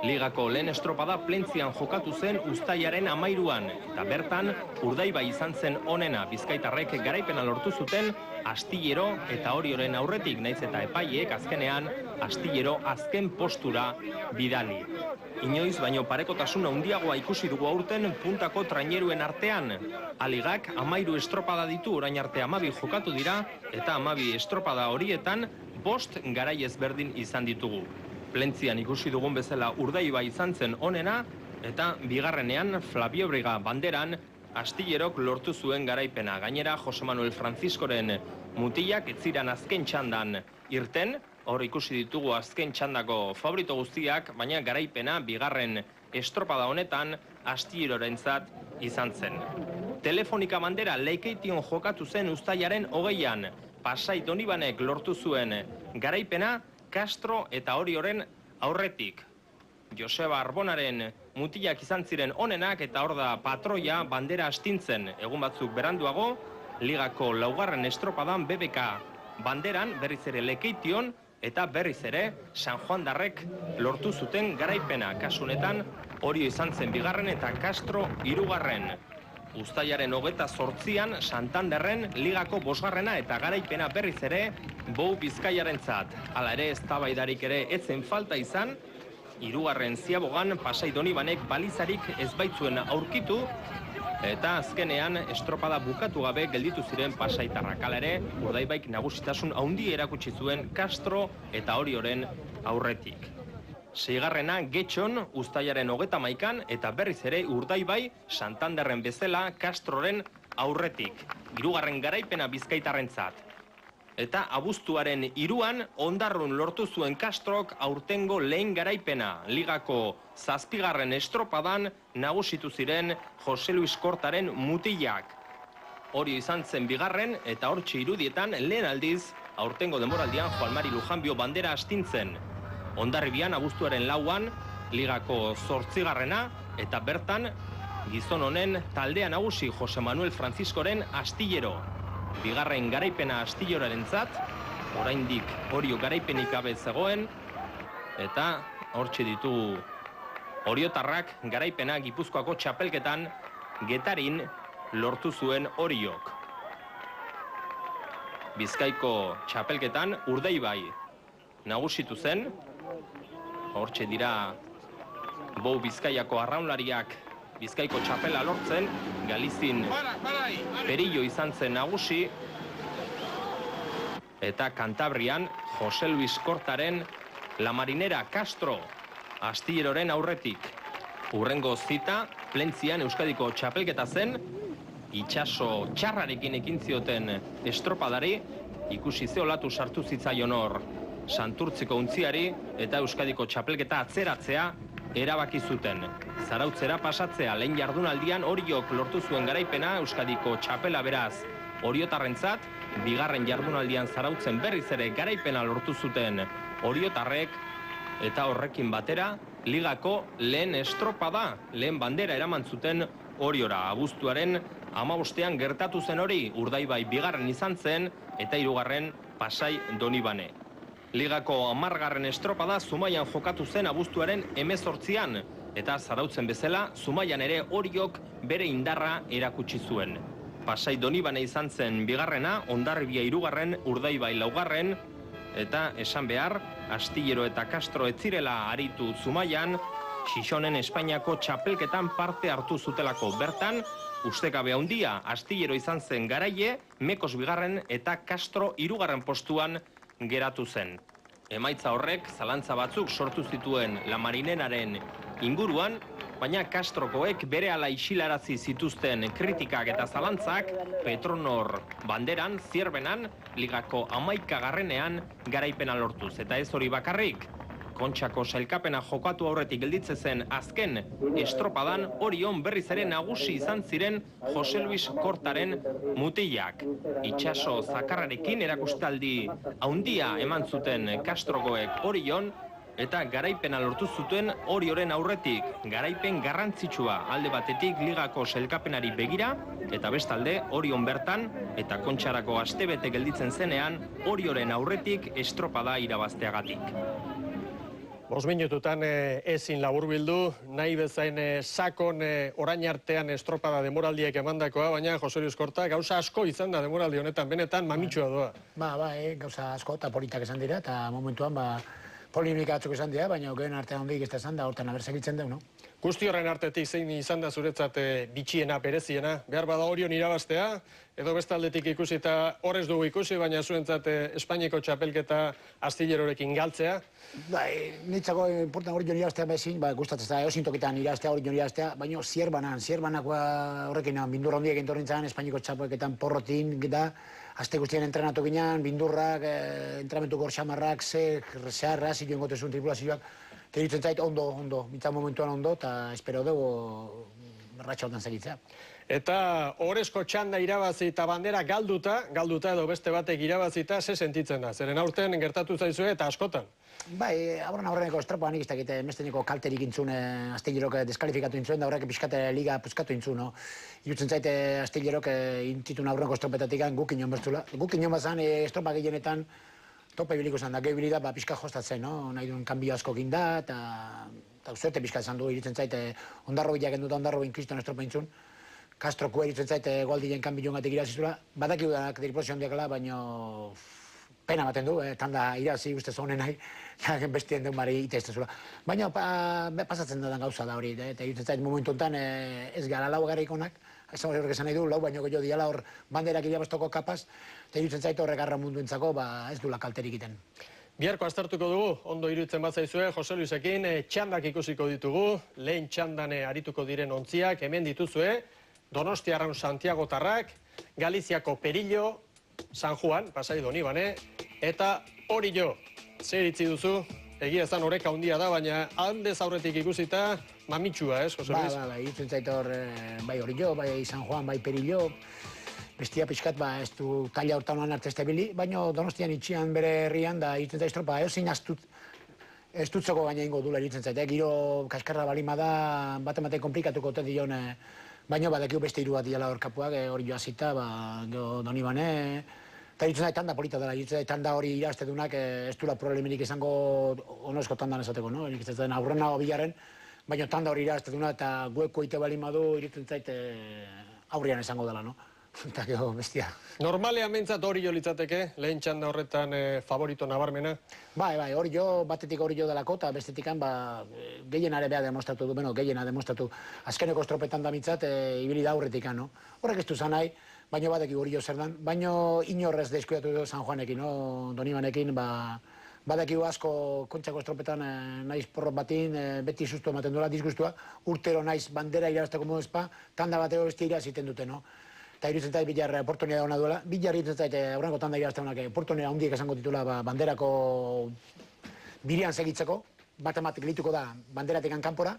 Ligako lehen estropada Plentzian jokatu zen uztailaren 13an, eta bertan Urdaibai izan zen onena, bizkaitarrek garaipena lortu zuten Astillero eta Orioren aurretik, naiz eta epaileek azkenean Astillero azken postura bidali. Inoiz baino parekotasun handiagoa ikusi dugu aurten puntako traineruen artean. Aligak 13 estropada ditu, orain arte 12 jokatu dira, eta 12 estropada horietan 5 garai ezberdin izan ditugu. Plentzian ikusi dugun bezala Urdaibai izan zen onena, eta bigarrenean Flavio Briga banderan Astillerok lortu zuen garaipena. Gainera, Jose Manuel Franciscoren mutilak ez ziren azken txandan irten, hor ikusi ditugu azken txandako favorito guztiak, baina garaipena bigarren estropada honetan Astillerrorentzat izan zen. Telefonika bandera Leikeition jokatu zen uztailaren 20an, Pasai Donibanek lortu zuen garaipena Castro eta Orioren aurretik. Joseba Arbonaren mutilak izan ziren onenak eta hor da patroia bandera astintzen. Egun batzuk beranduago, ligako laugarren estropadan BBK banderan berriz ere Lekeition eta berriz ere San Juan Darrek lortu zuten garaipena. Kasunetan Orio izan zen bigarren eta Castro hirugarren. Uztailaren 28an Santanderren ligako 5garrena eta garaipena berriz ere Bou Bizkaiarentzat. Hala ere eztabaidarik ere ez zen falta izan, hirugarren Ziabogan Pasai Donibanek balizarik ez baitzuen aurkitu, eta azkenean estropada bukatu gabe gelditu ziren pasaitarrak. Hala ere, Urdaibaik nagusitasun handi erakutsi zuen Castro eta Orioren aurretik. Seigarrena Getxon uztailaren 31an eta berriz ere Urdaibai Santanderren bezala Castroren aurretik. Hirugarren garaipena bizkaitarrentzat. Eta abuztuaren 3an Ondarrun lortu zuen Castrok aurtengo lehen garaipena. Ligako 7. estropadan nagusitu ziren Jose Luis Kortaren mutilak. Hori izan zen bigarren eta hortxe irudietan lehen aldiz aurtengo denboraldian Juan Mari Lujanbio bandera astintzen. Hondarribian abuztuaren 4an ligako 8. eta bertan gizon honen taldea nagusi Jose Manuel Franciscoren Astillero. Bigarren garaipena Astillorarentzat, oraindik Orio garaipenik gabe zegoen, eta hortxe ditu oriotarrak garaipena Gipuzkoako txapelketan Getarin lortu zuen Oriok. Bizkaiko txapelketan Urdaibai nagusitu zen, hortxe dira Bou Bizkaiako arraunlariak Bizkaiko txapela lortzen, Galizin Perillo izan zen nagusi, eta Kantabrian Jose Luis Kortaren Lamarinera Castro Astillerroren aurretik. Hurrengo zita, Plentzian Euskadiko txapelketa zen, itxaso txarrarekin ekin zioten estropadari, ikusi zeolatu sartu zitzaion hor Santurtziko untziari eta Euskadiko txapelketa atzeratzea erabaki zuten. Zarautzera pasatzea lehen jardunaldian Oriok lortu zuen garaipena, Euskadiko txapela beraz oriotarrentzat, bigarren jardunaldian Zarautzen berriz ere garaipena lortu zuten oriotarrek, eta horrekin batera ligako lehen estropada, lehen bandera eraman zuten Oriora. Abuztuaren 15ean gertatu zen hori, Urdaibai bigarren izan zen eta hirugarren Pasai Donibane. Ligako 10. estropada Zumaian jokatu zen abuztuaren 18an, eta Zarautzen bezala Zumaian ere Oriok bere indarra erakutsi zuen. Pasai Donibane izan zen bigarrena, Hondarribia 3, Urdaibai 4, eta esan behar, Astillero eta Castro ez zirela aritu Zumaian, Xixonen Espainiako txapelketan parte hartu zutelako. Bertan, ustekabe handia Astillero izan zen garaie, Mekos 2 eta Castro 3. postuan geratu zen. Emaitza horrek zalantza batzuk sortu zituen Lamarinenaren inguruan, baina Castrokoek berehala isilarazi zituzten kritikak eta zalantzak Petronor banderan, Zierbenan, ligako 11. garrenean garaipena lortuz. Eta ez hori bakarrik, Kontxako sailkapena jokatu aurretik gelditze zen azken estropadan Orion berriz ere nagusi izan ziren Jose Luis Kortaren mutilak. Itxaso zakarrarekin erakustaldi haundia eman zuten Castrogoek Orion, eta garaipena lortu zuten Orioren aurretik. Garaipen garrantzitsua alde batetik ligako sailkapenari begira, eta bestalde Orion bertan, eta Kontxarako astebete gelditzen zenean, Orioren aurretik estropada irabazteagatik. 5 minututan ezin laburbildu, nahi bezain sakon orain artean estropada demoraldiek emandakoa, baina Jose Luis Korta gauza asko izan da demoraldi honetan, benetan mamitsua doa. Gauza asko eta politak esan dira, eta momentuan polimika batzuk esan dira, baina gehen artean hondik ez da esan da, hortan abertzakitzen deu, no? Guzti horren artetik zein izan da zuretzat bitxiena, bereziena, behar bada Orion irabaztea, edo bestaldetik ikusi eta horrez dugu ikusi, baina zuentzat Espainiako txapelketa astillerorekin galtzea? Nitzako importan Orion irabaztea bezin, gustatzen da, eozin tokitan irabaztea, Orion irabaztea, baina zierbanakoa horrekin bindur hondiek entorrintzan, Espainiako txapelketan porrotin, eta azte guztien entrenatu ginean, bindurrak, entrenamentu gorxamarrak, zeharra, zituen gotezun tripulazioak, eta irutzen zait ondo, mitzan momentuan ondo, eta espero dugu ratxa hotan segitzea. Eta horrezko txanda irabazi eta bandera galduta edo beste batek irabazita, ze sentitzen da? Zeren aurten gertatu zaizue eta askotan? Aurreneko estropa nik iztekite mesteneko kalterik intzun Astillerok deskalifikatu intzuen, da horrek pixkate liga puskatu intzun. Irutzen zaite Astillerok intzitun aurreneko estropetatik guk inon bertzula. Guk inon bazan estropa gehienetan tope biliko zan da, gehibilik da pixka jostatzen, nahi duen kanbio asko ginda, eta uzuete pixka zan du, irutzen zaite ondarro bilak enduta ondarro inkriston estropa intzun. Castroko irutzen zaite goaldien kanbio gatik irazizula. Badak iudanak tripulazio handiakala, baina pena baten du, tanda irazi ustez honen nahi, bestien den bari iteztezula. Baina pasatzen da gauza da hori, eta irutzen zait momentu enten ez gara lau garrik honak, horrek esan nahi du, lau baino gehiago diala hor banderak irabaztoko kapaz, eta irutzen zait horrek arra mundu entzako, ez du lakalterik iten. Biharko aztertuko dugu, ondo iruditzen bat zaizue, Jose Luisekin, txandak ikusiko ditugu, lehen txandan arituko diren ontziak, hemen dituzue, Donostiarraun Santiago Tarrak, Galiziako Perillo, San Juan, Pasai Donibane, eta Orillo. Zer itzi duzu, egia ezan horreka handia da, baina handez aurretik ikusita mamitsua, Jose Luis? Irutzen zait hor, bai Orillo, bai San Juan, bai Perillo, bestia pixkat, ez du taila hortan oan arte estabili, baina Donostian itxian bere herrian, da irutzen zait estropa, ezin estutzeko gaina ingo dula irutzen zait, giro kaskarra balima da, bat-ematen komplikatuko ote dion, baina badakiu beste hiru bat diala hor kapuak, hori joazita, Donibane, eta irutzen zait tanda polita dela, irutzen zait tanda hori irazte dunak, ez dula probleminik izango onozko tandan esateko, nik ez den aurren nago bilaren, baina tanda hori irazte duna, eta gueko ite balimadu irutzen zait aurrian esango dela, eta gero bestia. Normalean behintzat Orillo litzateke, lehen txanda horretan favorito nabarmena? Bai, Orillo, batetik Orillo delako, eta bestetikan gehien beha demostratu du, gehiena demostratu. Azkeneko estropetan da mitzat, ibili da aurretikan, horrek ez du zan nahi, baina batetik Orillo zer dan, baina inorrez deskuidatu du San Juanekin, Donibanekin, badakigu asko Kontxako estropetan naiz porrot batin, beti sustu ematen duela, disgustua, urtero naiz bandera irabazteko moduzpa, tanda bateko besti iraziten dute, eta irutzen zait Bilar oportunidad hona duela. Bilar irutzen zait aurrenko tanda irazte honak oportunidad hondiek esango titula banderako birian segitzeko. Bat-ematik lituko da banderatik kanpora,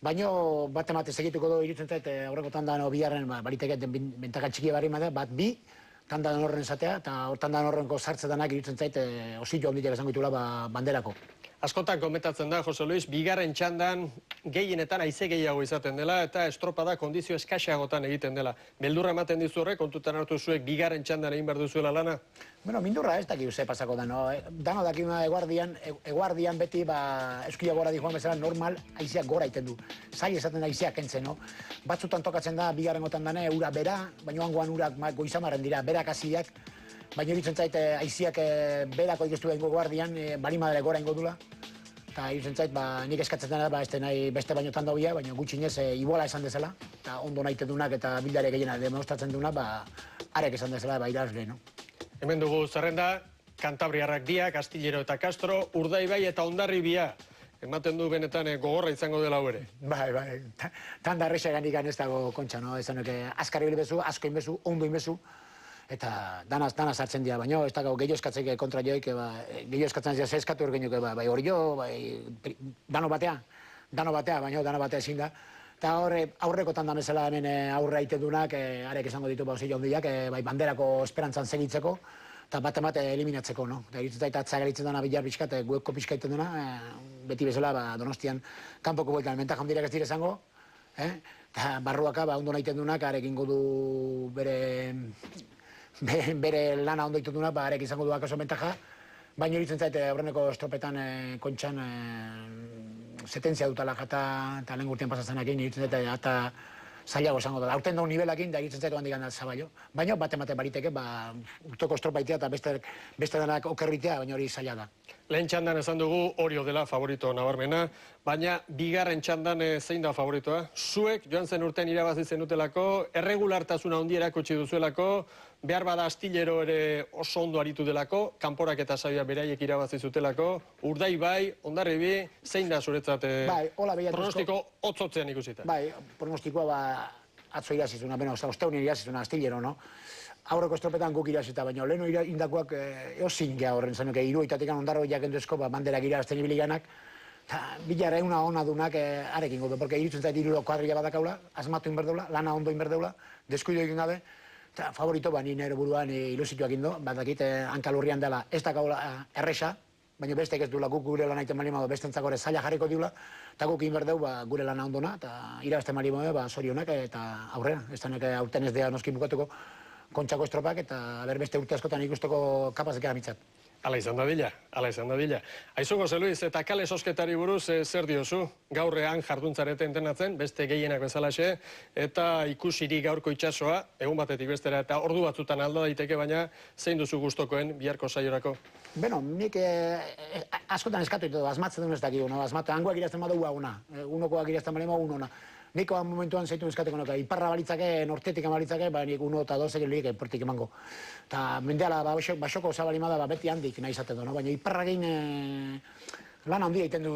baina bat-ematik segituko du irutzen zait aurrenko tanda Bilarren bariteket bentaka txikia barri da, bat bi, tanda horren zatea, eta hor tanda horrenko sartzetanak irutzen zait osillo hondiek esango titula banderako. Askotan komentatzen da, Jose Luis, bigarren txandan gehienetan haize gehiago izaten dela eta estropada kondizio eskaxagotan egiten dela. Beldurra ematen dizu horrek, kontutan hartu zuek bigarren txandan egin behar duzuela lana? Mindurra ez dakiu ze pasako da, dano dakima eguardian beti euskila gora dihoan bezala normal haizeak gora iten du. Zai esaten da haizeak entzen, batzutan tokatzen da bigarren gotan dane, ura bera, baina hangoan urak goizamarren dira, berak aziak, baina horitzen zait haiziak berako ikestu egingo guardian, balimadere gora ingo dula. Eta horitzen zait, nik eskatzen dena, ez nahi beste baino tanda hobia, baina gutxinez iguala esan dezala, eta ondo nahi dunak eta bildare gehiena demostratzen duna, arek esan dezala, irazle, Hemen dugu zerrenda, Kantabriarrak biak, Astillero eta Castro, Urdaibai eta Hondarribia. Ematen du benetan gogorra izango dela hau ere. Bai, tanda errexeganik ez dago Kontxa, esan azkar ibili bezu, asko inbezu, ondo inbezu, eta danaz sartzen dira, baina ez da gau gehiago eskatzeke kontra joik, gehiago eskatzen dira eskatu ergeinuke, bai hori jo, bai dano batea, baina dano batea ezin da. Eta aurrekotan da bezala hemen aurre aiten dunak, arek izango ditu bauzio hondiak, bai banderako esperantzan segitzeko, eta bat eliminatzeko, no? Eta iritzen eta atzagaritzen dena bilar pixkat, gueko pixkaiten duna, beti bezala Donostian kanpoko bueltan, mentak handirak ez dire izango, eta barruaka ondo nahiten dunak, arek ingo du bere lana ondo iten dunak, arek izango duak oso mentaja, baina iritzen zaite aurreneko estropetan kontxan setentzia dutala eta lehen urtean pasatzen ekin, iritzen zaite eta zailago esango da. Aurten daun nivelakin, da iritzen zaitu handik handat zabailo. Baina bate bariteke, urtoko estropaitea eta beste denak okerritea, baina hori zaila da. Lehen txandan esan dugu Orio dela favorito nabarmena, baina bigarren txandan zein da favoritoa? Zuek joan zen urtean irabazi zenutelako, erregulartasuna handi erakutsi duzuelako, behar bada astillero ere oso ondo aritu delako, kanporak eta saioa beraiek irabazi zutelako, Urdaibai, Hondarribi, zein da zuretzat pronostiko hotzotzean ikusita? Bai, pronostikoa atzo irazizuna, osteun irazizuna astillero, no? Aurreko estropetan guk irazita, baina leheno indakoak eozin geha horren zanuke, iruitatik Hondarro jakenduzko banderak irazten ibiliganak, bilar euna hona dunak arekin godo, porque irutzen zait iruro kuadrilla badakaula, asmatu inberdeula, lana ondo inberdeula, deskuido egin gabe, eta favorito ni nire buruan ilusituak indo, badakit hankalurrian dela ez dakaula erresa, baina bestek ez duela guk gure lan aiten malima, bestentzako ere zaila jarriko diula, eta guk inberdeu gure lana ondona, eta irazten malima zorionak eta aurrera, ez da aurten ez dea noskin bukatuko kontxako estropak, eta beste urte askotan ikusteko kapazek eramitzat. Ala izan da dila. Aizu, Jose Luis, eta kale sosketari buruz zer diozu? Gaurrean jarduntzarete entenatzen, beste gehienak bezalaxe, eta ikusiri gaurko itsasoa, egun batetik bestera, eta ordu batzutan alda daiteke, baina zein duzu gustokoen biharko saiorako? Beno, nik askotan eskatu ditu, asmatzen duen ez dakik, asmatzen hangoak irazten badugu aguna, unokoak irazten balima unona. Niko momentuan zaitu eskateko noka, iparra balitzake, nortetik balitzake, nik 1 eta 2 egin portik emango. Eta mendeala basoko zabalimada beti handik nahi izaten du, baina iparra egin lan handia egiten du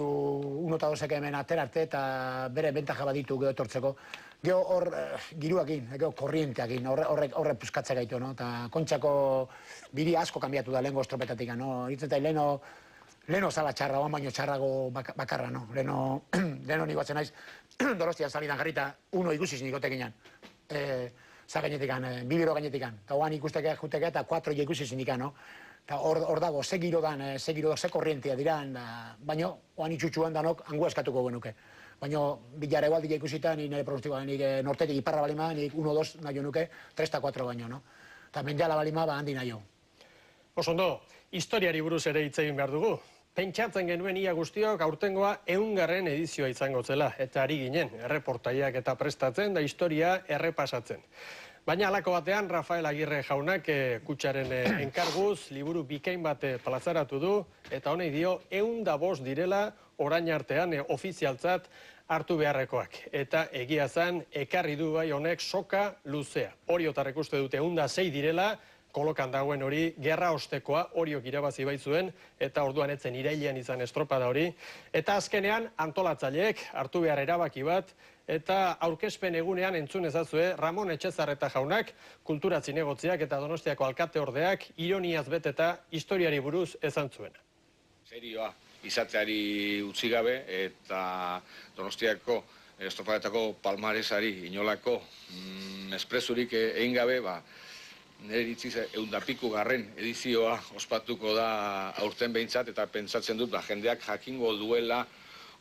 1 eta 2 hemen atera arte eta bere bentaja baditu geho etortzeko. Geho hor giruakin, geho korrienteakin, horre puskatzea gaitu, eta kontxako biri asko kanbiatu da lehenko estropetatik, hitzetai leheno zala txarra, oan baino txarrago bakarra, leheno nik batzen naiz, Donostian salidan jarrita, 1 ikusiz nik otekinan, zagainetik, bibiro gainetik, eta oan ikusteke juteke eta 4 ikusiz nik, eta hor dago, ze giro dan, ze korrientia dira, baino, oan itxutxuan danok angu eskatuko genuke. Baina bilara egualdik ikusita, nire pronostikoa, nik nortetik iparra balima, nik 1-2 nahi nuke, 3 eta 4 baino, eta mendeala balima handi nahi. Osondo, historiari buruz ere hitz egin behar dugu. Pentsatzen genuen ia guztiok aurtengoa 100. edizioa izango zela, eta ari ginen, erreportaiak eta prestatzen da historia errepasatzen. Baina halako batean, Rafael Agirre jaunak kutxaren enkarguz, liburu bikain bat plazaratu du, eta honei dio 105 direla orain artean ofizialtzat hartu beharrekoak. Eta egia zan, ekarri du bai honek soka luzea. Oriotarrek uste dute 106 direla, kolokan dagoen hori, gerra ostekoa Oriok irabazi baitzuen, eta orduan etzen irailean izan estropada hori. Eta azkenean antolatzaileek hartu behar erabaki bat, eta aurkezpen egunean entzun ezazue Ramon Etxezarreta jaunak, kultura zinegotziak eta Donostiako alkate ordeak ironiaz beteta historiari buruz esan zuen. Serioa izatzeari utzi gabe eta Donostiako estropadetako palmaresari inolako espresurik egin gabe, nire iritziz 100. edizioa ospatuko da aurten behintzat, eta pentsatzen dut jendeak jakingo duela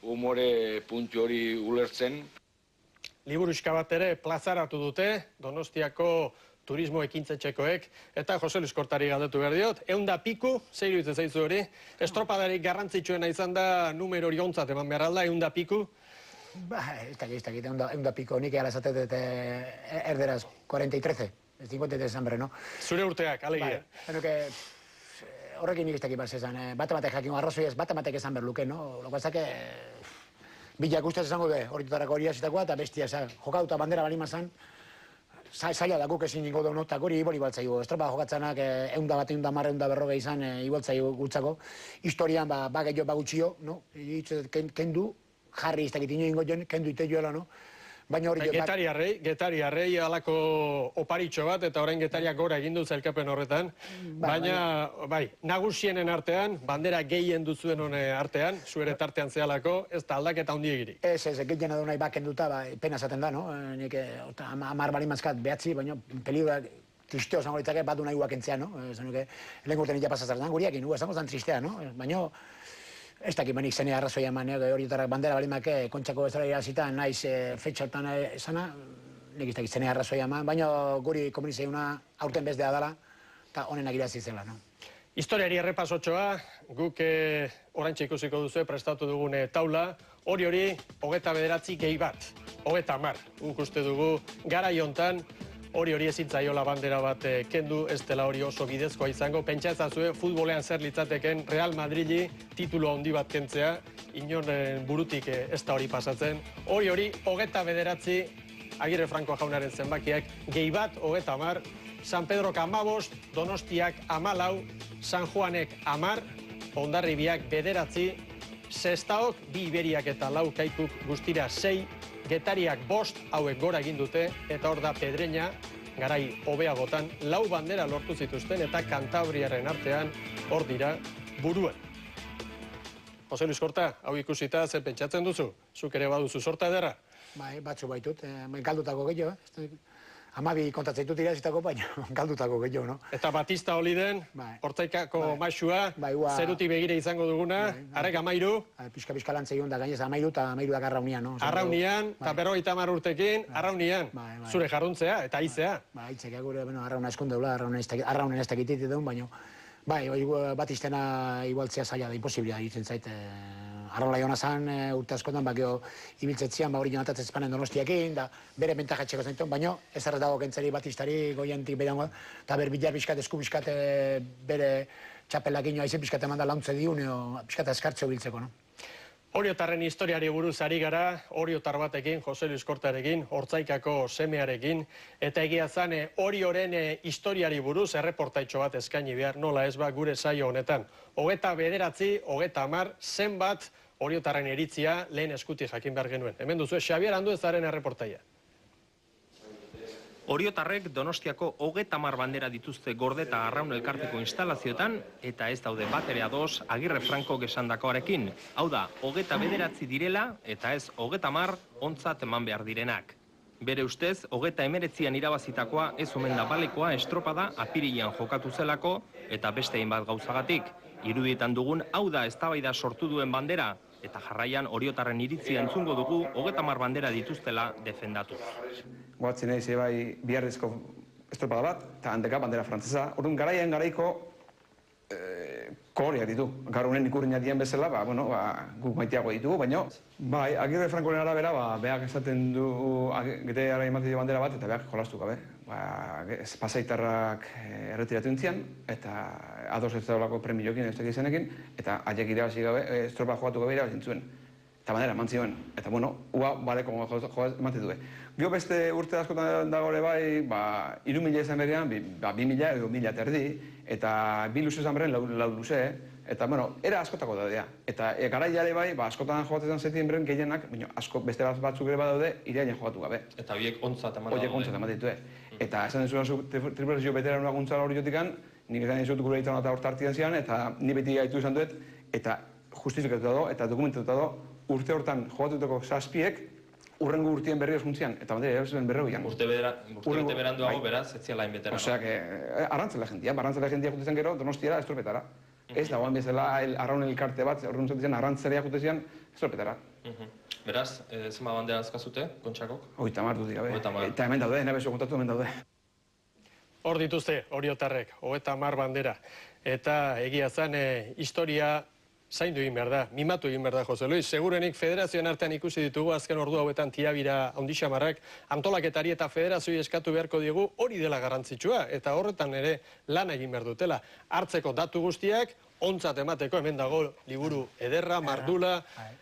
umore puntu hori ulertzen. Liburuxka bat ere plazaratu dute Donostiako turismo ekintzetxekoek, eta Jose Luis Kortari galdetu behar diot, 100, zer iruditzen zaizu hori? Estropadarik garrantzitsuena izan da numero hori ontzat eman behar alda, 100? Ez dakit, 100, nik egala esatet erderaz, 43. 53 hambre, no? Zure urteak, alegia. Horrekin nik ez dakit bat zezan, bate-batek jakin arrazoi ez, bate-batek esan berluke, no? Lokazake, bilak ustez esango de, horitutarako hori azitakoa, eta bestia, jokatu eta bandera balima zan, zaila da guk ezin ningo dut, eta hori iboli baltzaigu. Estropa jokatzanak, 100 bat, 140 izan, iboltzaigu gutzako. Historian, gehiago bagutxio, no? Kendu, jarri ez dakit ino ingo joan, kendu ite joela, no? Baina hori... Getariarrei alako oparitxo bat, eta orain Getariak gora egin dut zailkapen horretan. Baina, bai, nagusienen artean, bandera gehien duzuen hone artean, zuere tartean zehalako, ez da aldaketa handiegirik. Ez, gehien edo nahi baken duta, pena zaten da, no? Nik 10 bali mazkat behatzi, baina peligurak tristeo zango litzake bat du nahi guakentzea, no? Lehen gurten ila pasazaren, guriak inu, esango zan tristea, no? Baina, ez dakit benik zenea arrazoia eman, horietarrak bandera balimake kontxako bezala irazita, naiz fetxaltan esana, nik ez dakit zenea arrazoia eman, baina guri komunizeiuna aurten bezdea dela, eta honenak irazi zela, no? Historiari errepasotxoa, guk oraintxe ikusiko duzu prestatu dugune taula, hori 29 gehi bat, 30, guk uste dugu garai hontan, hori ezin zaiola bandera bat kendu, ez dela hori oso bidezkoa izango. Pentsa ezazue futbolean zer litzateken Real Madridi titulo handi bat kentzea, inoren burutik ez da hori pasatzen. Hori 29 Agirre Franco jaunaren zenbakiak, gehi bat 30, San Pedrok 15, Donostiak 14, San Juanek 10, Hondarribiak 9, Sestaok 2 Iberiak eta 4 Kaikuk guztira 6, Getariak 5 hauek gora egin dute, eta hor da Pedreña, garai hobeagotan, 4 bandera lortu zituzten, eta Kantabriaren artean hor dira buruen. Jose Luis Korta, hau ikusita zer pentsatzen duzu? Zuk ere baduzu sorta ederra? Bai, batzu baitut, galdutako gehiago, 12 kontatzen ditut irazitako, baina galdutako gehiago, no? Eta Batista Oliden, Hortzaikako maixua, zeruti begire izango duguna, arek 13. Pixka lantzei hon da, gainez 13 eta 13 da Arraunian, no? Arraunian, eta 50 urtekin, Arraunian, zure jarruntzea eta aizea. Aitzek, gure Arrauna eskondeula, Arraunen ez dakititit duen, baina Batistena igualtzea zaila da, imposiblia egiten zait. Arrola jona zan, urte askotan, ibiltzetzian, hori jonatatzen Espanen Donostiakin, da bere bentajatxeko zainton, baina ez erraz dago kentzari Batistari, goientik berango, eta bilar pixkat, esku pixkat, bere txapelakin aize pixkat eman da launtze diun, pixkat eskartzeo biltzeko, no? Oriotarren historiari buruz ari gara, Oriotar batekin, Jose Luis Kortarekin, Hortzaikako semearekin, eta egia zan Orioren historiari buruz erreportaitxo bat eskaini behar, nola ez gure saio honetan. 29, 30, zenbat Oriotarren iritzia lehen eskuti jakin behar genuen. Hemen duzu, Xabier Anduezaren erreportaia. Oriotarrek Donostiako 30 bandera dituzte Gordeta Arraun elkarteko instalazioetan, eta ez daude bat ere ados Agirre Franco esandakoarekin. Hau da, 29 direla, eta ez 30 ontzat eman behar direnak. Bere ustez, 29an irabazitakoa ez omen da balekoa estropada apirilean jokatu zelako, eta beste hainbat gauzagatik. Irudietan dugun, hau da eztabaida sortu duen bandera, eta jarraian Oriotarren iritzia entzungo dugu 30 bandera dituztela defendatu. Goatzen nahi bai biharrezko estropada bat, eta handeka bandera frantzesa. Orduan garaiko koloriak ditu. Gaur honen ikurriña dien bezala, guk maiteago ditugu, baina Agirre Frankoren arabera, behak esaten du Getariara ematen dio bandera bat, eta behak jolastu gabe. Pasaitarrak erretiratu intzian, eta ados ez daulako premiokin, ez dakizenekin, eta haiek irabazi gabe, estropa jogatu gabe irabazi zuen. Eta bandera eman zioen, eta ua baleko ematen du. Gio beste urte askotan dago ere bai, 3.000 izan berrean, 2.000 edo 1.000 erdi, eta 2 luze izan berrean 4 luze, eta era askotako daudea. Eta garaiare bai, askotan jogatzen zetien berrean gehienak, beste batzuk ere badaude, irailen jogatu gabe. Eta biek ontzat eman daude. Oiek ontzat eman ditu. Eta esan dezuna triplezio beteranoak untzala hori jotikan, nik esan dizut gure ditan eta hortartian zian, eta ni beti gaitu izan duet, eta justifikatu dago, eta dokumentatu dago, urte hortan jogatutako 7 urrengo urtien berri esuntzian, eta bandera erabiltzen berregoian. Urte bete beranduago, beraz, ez ziala inbeterano. Osea, arrantzela jentia jutezen gero, Donostiara estropetara. Ez dagoen bezala Arraun elkarte bat, orduan zatezen arrantzerea jutezen estropetara. Beraz, zema bandera azkazute, Kontxakok? 30 dut dira, eta hemen daude, nabezo kontatu hemen daude. Hor dituzte, Oriotarrek, 30 bandera. Eta egia zen, historia zaindu egin behar da, mimatu egin behar da, Jose Luis. Segurenik federazioen artean ikusi ditugu, azken ordu hauetan tiabira handixamarrak, antolaketari eta federazioi eskatu beharko digu, hori dela garrantzitsua, eta horretan ere lan egin behar dutela. Hartzeko datu guztiak, ontzat emateko, hemen dago liburu ederra, mardula,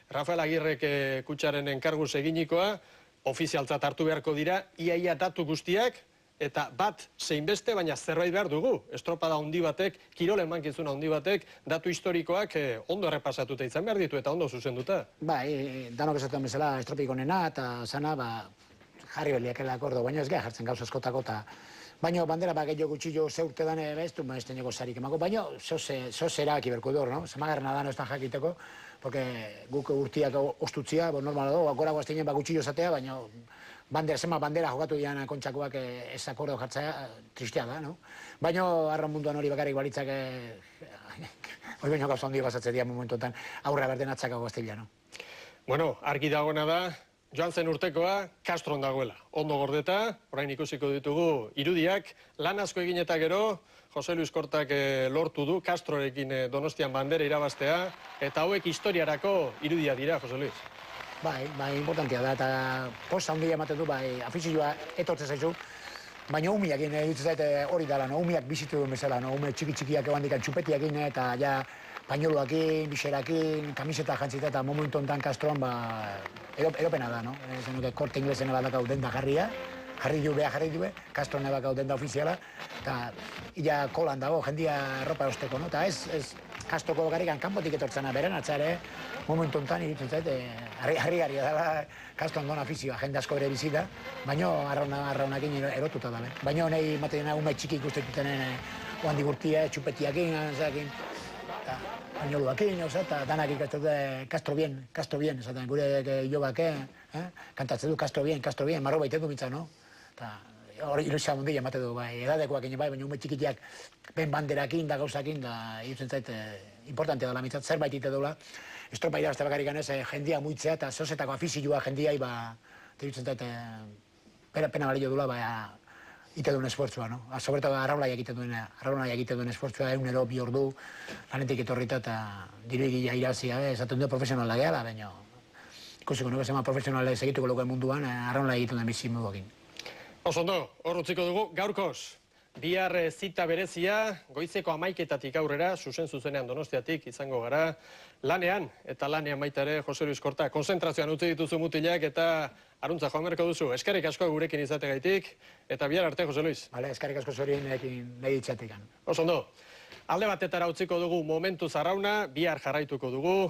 Rafael Agirrek kutxaren enkarguz eginikoa, ofizialtzat hartu beharko dira, iaia datu guztiak, eta bat zein beste, baina zerbait behar dugu. Estropada handi batek, kirolen mankizuna handi batek, datu historikoak ondo errepasatuta izan behar ditu eta ondo zuzenduta. Danok esaten bezala estropik onena eta zana, jarri beliakela akordo, baina ez gara jartzen gauz askotako, eta baina bandera bat gehiago gutxillo zeurte dane, ez du maizten ego zarik emako, baina zoze erabaki berko dor, no? Zamagarrena da nostan jakiteko, porque guk urtiak ostutzia, normala do, akora guazteinen bat gutxillo zatea, baina zema bandera jokatu dian kontxakoak ez akordo jartzea tristea da, no? Baina arran munduan hori bakarrik balitzak hori baino gauza handia basatzen dira momentuetan aurra berden atzakago gazteila, no? Bueno, argi dagoena da, joan zen urtekoa Castron dagoela. Ondo gordeta, orain ikusiko ditugu irudiak, lan asko egin eta gero, Jose Luis Kortak lortu du Castrorekin Donostian bandera irabaztea, eta hauek historiarako irudia dira, Jose Luis. Bai, importantia da, eta posa handia ematen du, bai, afizioa etortzen zaizu, baina umiak dutzen zait hori dela, no? Umiak bizitu duen bezala, no? Ume txiki-txikiak eban dikan txupetiakin, eta ja pañoluakin, biserakin, kamiseta jantzita, eta momentu honetan Castroan, eropena da, no? Zenuke korte inglesena bat dakau denda jarri du, Castron ebakau denda ofiziala, eta illa kolan dago, jendia ropa osteko, no? Eta ez Castroko garrikan kanpotik etortzena beren, atzare, momentu honetan iritzen zait, harri-harria dela Castron don afizioa, jende asko bere bizita, baina arraunakin erotuta da, baina nahi ematen ume txiki ikustetutenen oandik urtia, txupetiakin, pañoluakin, eta danak ikastute Castro bien, esaten, gure jobak, kantatzen du Castro bien, marro baite du mitza, no? Hori ilusia mundia emate du, edadekoak ine bai, baina ume txikitiak ben banderakin da gauzakin, da irutzen zait importantea dela mitzat, zerbait ite dola. Estropa irabazte bakarrik ganez, jendia muitzea eta zozetako afizioa jendiai, irutzen zait, pena balio dula, ite duen esfortzua, no? Sobreto arraunlaiak ite duen esfortzua, egunero, bi ordu, lanetik etorrita eta diru egia irazia, esaten du profesionala gehala, baina ikusiko nuke zema profesionala segituko lokoen munduan, arraunlaiak egiten duen bizi moduakin. Osondo, hor utziko dugu, gaurkoz. Bihar zita berezia, goizeko 11:00 aurrera, zuzenean Donostiatik izango gara, lanean, eta lanean baita ere, Jose Luis Korta, konzentrazioan utzi dituzu mutilak, eta aruntza joan berko duzu. Eskerrik asko gurekin izategaitik, eta bihar arte, Jose Luis. Bale, eskerrik asko zorien nahi ditzatekan. Osondo, alde batetara utziko dugu momentu zarrauna, bihar jarraituko dugu.